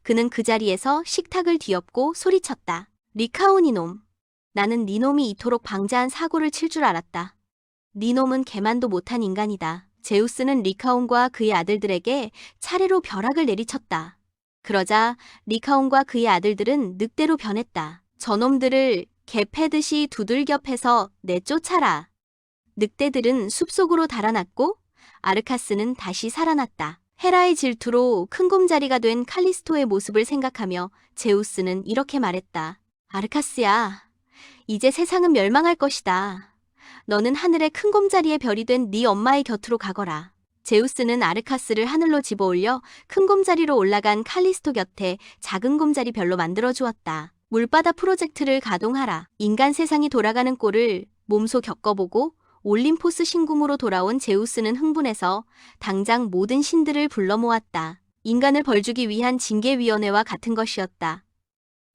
그는 그 자리에서 식탁을 뒤엎고 소리쳤다. 리카온 이놈. 나는 니놈이 이토록 방자한 사고를 칠 줄 알았다. 니놈은 개만도 못한 인간이다. 제우스는 리카온과 그의 아들들에게 차례로 벼락을 내리쳤다. 그러자 리카온과 그의 아들들은 늑대로 변했다. 저놈들을 개 패듯이 두들겨 패서 내쫓아라. 늑대들은 숲속으로 달아났고 아르카스는 다시 살아났다. 헤라의 질투로 큰 곰자리가 된 칼리스토의 모습을 생각하며 제우스는 이렇게 말했다. 아르카스야, 이제 세상은 멸망할 것이다. 너는 하늘의 큰 곰자리의 별이 된 네 엄마의 곁으로 가거라. 제우스는 아르카스를 하늘로 집어올려 큰 곰자리로 올라간 칼리스토 곁에 작은 곰자리 별로 만들어 주었다. 물바다 프로젝트를 가동하라. 인간 세상이 돌아가는 꼴을 몸소 겪어보고 올림포스 신궁으로 돌아온 제우스는 흥분해서 당장 모든 신들을 불러 모았다. 인간을 벌주기 위한 징계위원회와 같은 것이었다.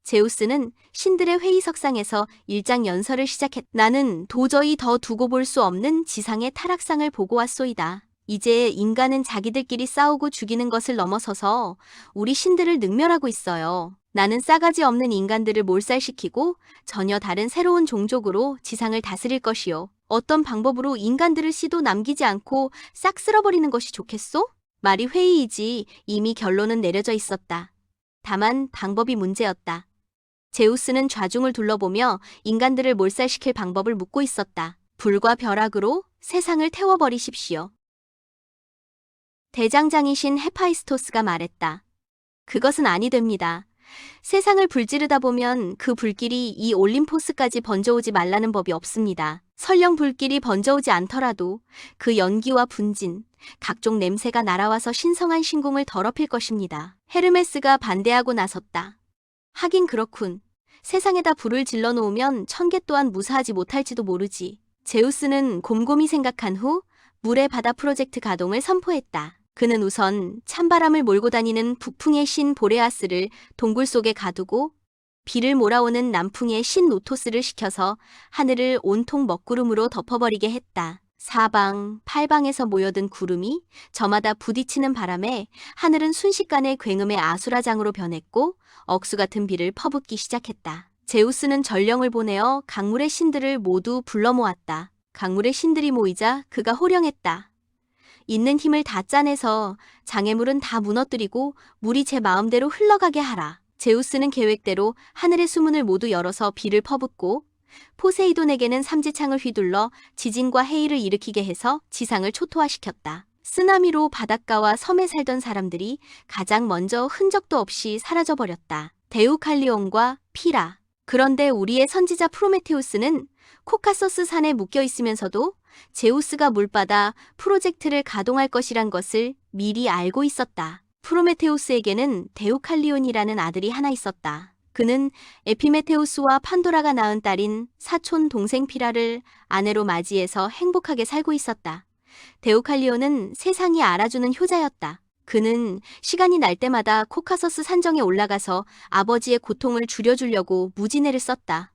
제우스는 신들의 회의석상에서 일장 연설을 시작했다. 나는 도저히 더 두고 볼 수 없는 지상의 타락상을 보고 왔소이다. 이제 인간은 자기들끼리 싸우고 죽이는 것을 넘어서서 우리 신들을 능멸하고 있어요. 나는 싸가지 없는 인간들을 몰살시키고 전혀 다른 새로운 종족으로 지상을 다스릴 것이요. 어떤 방법으로 인간들을 씨도 남기지 않고 싹 쓸어버리는 것이 좋겠소? 말이 회의이지 이미 결론은 내려져 있었다. 다만 방법이 문제였다. 제우스는 좌중을 둘러보며 인간들을 몰살시킬 방법을 묻고 있었다. 불과 벼락으로 세상을 태워버리십시오. 대장장이신 헤파이스토스가 말했다. 그것은 아니 됩니다. 세상을 불지르다 보면 그 불길이 이 올림포스까지 번져오지 말라는 법이 없습니다. 설령 불길이 번져오지 않더라도 그 연기와 분진, 각종 냄새가 날아와서 신성한 신궁을 더럽힐 것입니다. 헤르메스가 반대하고 나섰다. 하긴 그렇군. 세상에다 불을 질러놓으면 천개 또한 무사하지 못할지도 모르지. 제우스는 곰곰이 생각한 후 물의 바다 프로젝트 가동을 선포했다. 그는 우선 찬바람을 몰고 다니는 북풍의 신 보레아스를 동굴 속에 가두고 비를 몰아오는 남풍의 신 노토스를 시켜서 하늘을 온통 먹구름으로 덮어버리게 했다. 사방, 팔방에서 모여든 구름이 저마다 부딪히는 바람에 하늘은 순식간에 굉음의 아수라장으로 변했고 억수 같은 비를 퍼붓기 시작했다. 제우스는 전령을 보내어 강물의 신들을 모두 불러 모았다. 강물의 신들이 모이자 그가 호령했다. 있는 힘을 다 짜내서 장애물은 다 무너뜨리고 물이 제 마음대로 흘러가게 하라. 제우스는 계획대로 하늘의 수문을 모두 열어서 비를 퍼붓고 포세이돈에게는 삼지창을 휘둘러 지진과 해일을 일으키게 해서 지상을 초토화시켰다. 쓰나미로 바닷가와 섬에 살던 사람들이 가장 먼저 흔적도 없이 사라져버렸다. 데우칼리온과 피라. 그런데 우리의 선지자 프로메테우스는 코카서스 산에 묶여 있으면서도 제우스가 물바다 프로젝트를 가동할 것이란 것을 미리 알고 있었다. 프로메테우스에게는 데우칼리온이라는 아들이 하나 있었다. 그는 에피메테우스와 판도라가 낳은 딸인 사촌 동생 피라를 아내로 맞이해서 행복하게 살고 있었다. 데우칼리온은 세상이 알아주는 효자였다. 그는 시간이 날 때마다 코카서스 산정에 올라가서 아버지의 고통을 줄여주려고 무지내를 썼다.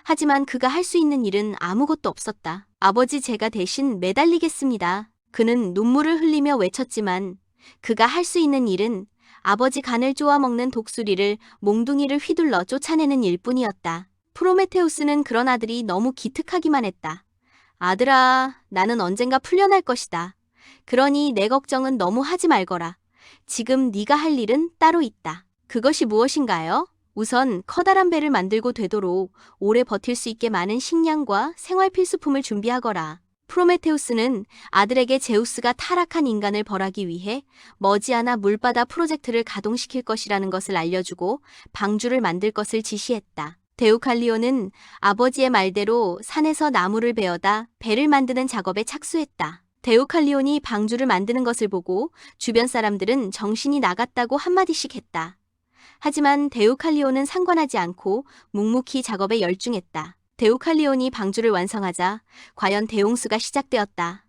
하지만 그가 할 수 있는 일은 아무것도 없었다. 아버지, 제가 대신 매달리겠습니다. 그는 눈물을 흘리며 외쳤지만 그가 할 수 있는 일은 아버지 간을 쪼아 먹는 독수리를 몽둥이를 휘둘러 쫓아내는 일뿐이었다. 프로메테우스는 그런 아들이 너무 기특하기만 했다. 아들아, 나는 언젠가 풀려날 것이다. 그러니 내 걱정은 너무 하지 말거라. 지금 네가 할 일은 따로 있다. 그것이 무엇인가요? 우선 커다란 배를 만들고 되도록 오래 버틸 수 있게 많은 식량과 생활 필수품을 준비하거라. 프로메테우스는 아들에게 제우스가 타락한 인간을 벌하기 위해 머지않아 물바다 프로젝트를 가동시킬 것이라는 것을 알려주고 방주를 만들 것을 지시했다. 데우칼리온은 아버지의 말대로 산에서 나무를 베어다 배를 만드는 작업에 착수했다. 데우칼리온이 방주를 만드는 것을 보고 주변 사람들은 정신이 나갔다고 한마디씩 했다. 하지만 데우칼리온은 상관하지 않고 묵묵히 작업에 열중했다. 데우칼리온이 방주를 완성하자 과연 대홍수가 시작되었다.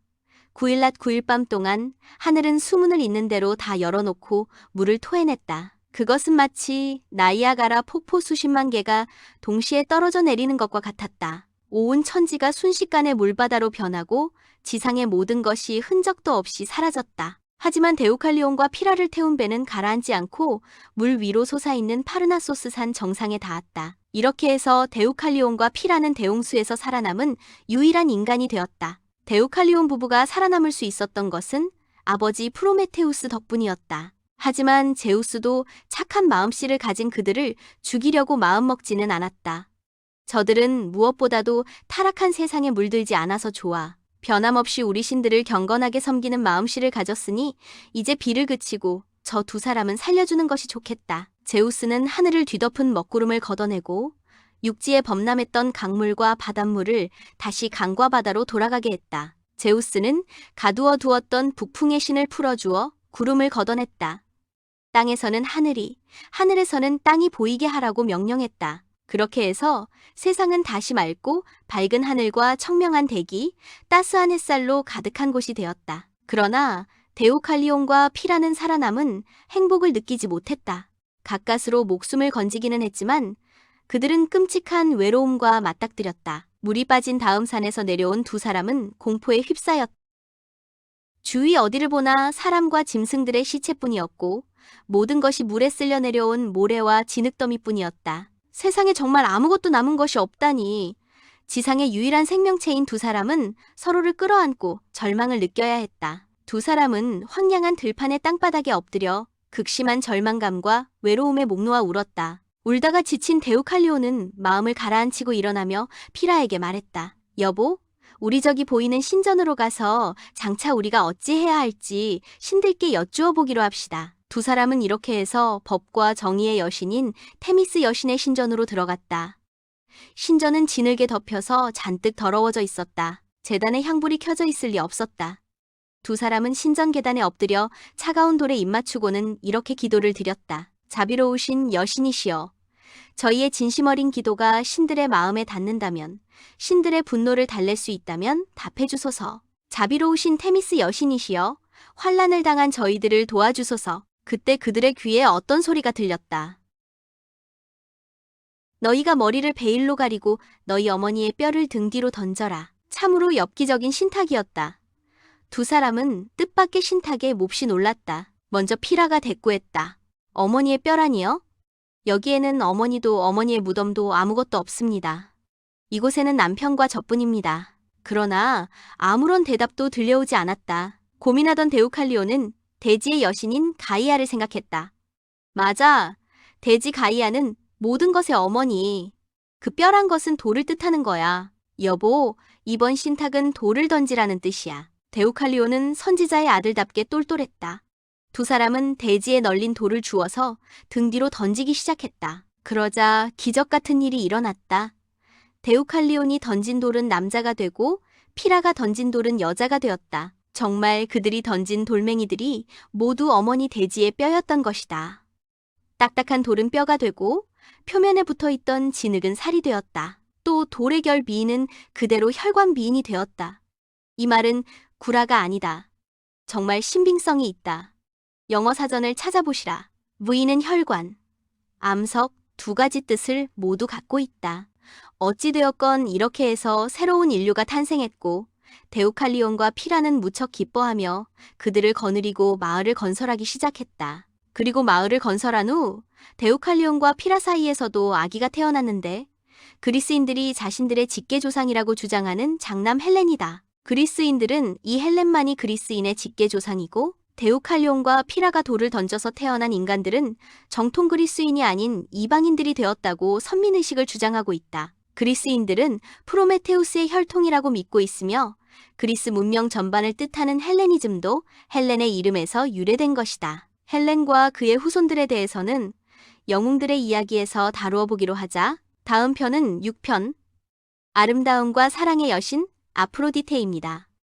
9일 낮 9일 밤 동안 하늘은 수문을 있는 대로 다 열어놓고 물을 토해냈다. 그것은 마치 나이아가라 폭포 수십만 개가 동시에 떨어져 내리는 것과 같았다. 온 천지가 순식간에 물바다로 변하고 지상의 모든 것이 흔적도 없이 사라졌다. 하지만 데우칼리온과 피라를 태운 배는 가라앉지 않고 물 위로 솟아있는 파르나소스 산 정상에 닿았다. 이렇게 해서 데우칼리온과 피라는 대홍수에서 살아남은 유일한 인간이 되었다. 데우칼리온 부부가 살아남을 수 있었던 것은 아버지 프로메테우스 덕분이었다. 하지만 제우스도 착한 마음씨를 가진 그들을 죽이려고 마음먹지는 않았다. 저들은 무엇보다도 타락한 세상에 물들지 않아서 좋아. 변함없이 우리 신들을 경건하게 섬기는 마음씨를 가졌으니 이제 비를 그치고 저 두 사람은 살려주는 것이 좋겠다. 제우스는 하늘을 뒤덮은 먹구름을 걷어내고 육지에 범람했던 강물과 바닷물을 다시 강과 바다로 돌아가게 했다. 제우스는 가두어 두었던 북풍의 신을 풀어주어 구름을 걷어냈다. 땅에서는 하늘이, 하늘에서는 땅이 보이게 하라고 명령했다. 그렇게 해서 세상은 다시 맑고 밝은 하늘과 청명한 대기, 따스한 햇살로 가득한 곳이 되었다. 그러나 데우칼리온과 피라는 살아남은 행복을 느끼지 못했다. 가까스로 목숨을 건지기는 했지만 그들은 끔찍한 외로움과 맞닥뜨렸다. 물이 빠진 다음 산에서 내려온 두 사람은 공포에 휩싸였다. 주위 어디를 보나 사람과 짐승들의 시체뿐이었고 모든 것이 물에 쓸려 내려온 모래와 진흙더미뿐이었다. 세상에 정말 아무것도 남은 것이 없다니. 지상의 유일한 생명체인 두 사람은 서로를 끌어안고 절망을 느껴야 했다. 두 사람은 황량한 들판의 땅바닥에 엎드려 극심한 절망감과 외로움에 목 놓아 울었다. 울다가 지친 데우칼리오는 마음을 가라앉히고 일어나며 피라에게 말했다. 여보, 우리 저기 보이는 신전으로 가서 장차 우리가 어찌해야 할지 신들께 여쭈어 보기로 합시다. 두 사람은 이렇게 해서 법과 정의의 여신인 테미스 여신의 신전으로 들어갔다. 신전은 진흙에 덮여서 잔뜩 더러워져 있었다. 제단에 향불이 켜져 있을 리 없었다. 두 사람은 신전 계단에 엎드려 차가운 돌에 입맞추고는 이렇게 기도를 드렸다. 자비로우신 여신이시여, 저희의 진심 어린 기도가 신들의 마음에 닿는다면, 신들의 분노를 달랠 수 있다면 답해주소서. 자비로우신 테미스 여신이시여, 환난을 당한 저희들을 도와주소서. 그때 그들의 귀에 어떤 소리가 들렸다. 너희가 머리를 베일로 가리고 너희 어머니의 뼈를 등 뒤로 던져라. 참으로 엽기적인 신탁이었다. 두 사람은 뜻밖의 신탁에 몹시 놀랐다. 먼저 피라가 대꾸했다. 어머니의 뼈라니요? 여기에는 어머니도 어머니의 무덤도 아무것도 없습니다. 이곳에는 남편과 저뿐입니다. 그러나 아무런 대답도 들려오지 않았다. 고민하던 데우칼리오는 대지의 여신인 가이아를 생각했다. 맞아. 대지 가이아는 모든 것의 어머니. 그 뼈란 것은 돌을 뜻하는 거야. 여보, 이번 신탁은 돌을 던지라는 뜻이야. 데우칼리오는 선지자의 아들답게 똘똘했다. 두 사람은 대지에 널린 돌을 주워서 등 뒤로 던지기 시작했다. 그러자 기적 같은 일이 일어났다. 데우칼리온이 던진 돌은 남자가 되고 피라가 던진 돌은 여자가 되었다. 정말 그들이 던진 돌멩이들이 모두 어머니 돼지의 뼈였던 것이다. 딱딱한 돌은 뼈가 되고 표면에 붙어있던 진흙은 살이 되었다. 또 돌의 결 미인은 그대로 혈관 미인이 되었다. 이 말은 구라가 아니다. 정말 신빙성이 있다. 영어 사전을 찾아보시라. 무인은 혈관, 암석 두 가지 뜻을 모두 갖고 있다. 어찌되었건 이렇게 해서 새로운 인류가 탄생했고 데우칼리온과 피라는 무척 기뻐하며 그들을 거느리고 마을을 건설하기 시작했다. 그리고 마을을 건설한 후 데우칼리온과 피라 사이에서도 아기가 태어났는데 그리스인들이 자신들의 직계조상이라고 주장하는 장남 헬렌이다. 그리스인들은 이 헬렌만이 그리스인의 직계조상이고 데우칼리온과 피라가 돌을 던져서 태어난 인간들은 정통 그리스인이 아닌 이방인들이 되었다고 선민의식을 주장하고 있다. 그리스인들은 프로메테우스의 혈통이라고 믿고 있으며 그리스 문명 전반을 뜻하는 헬레니즘도 헬렌의 이름에서 유래된 것이다. 헬렌과 그의 후손들에 대해서는 영웅들의 이야기에서 다루어 보기로 하자. 다음 편은 6편 아름다움과 사랑의 여신 아프로디테입니다.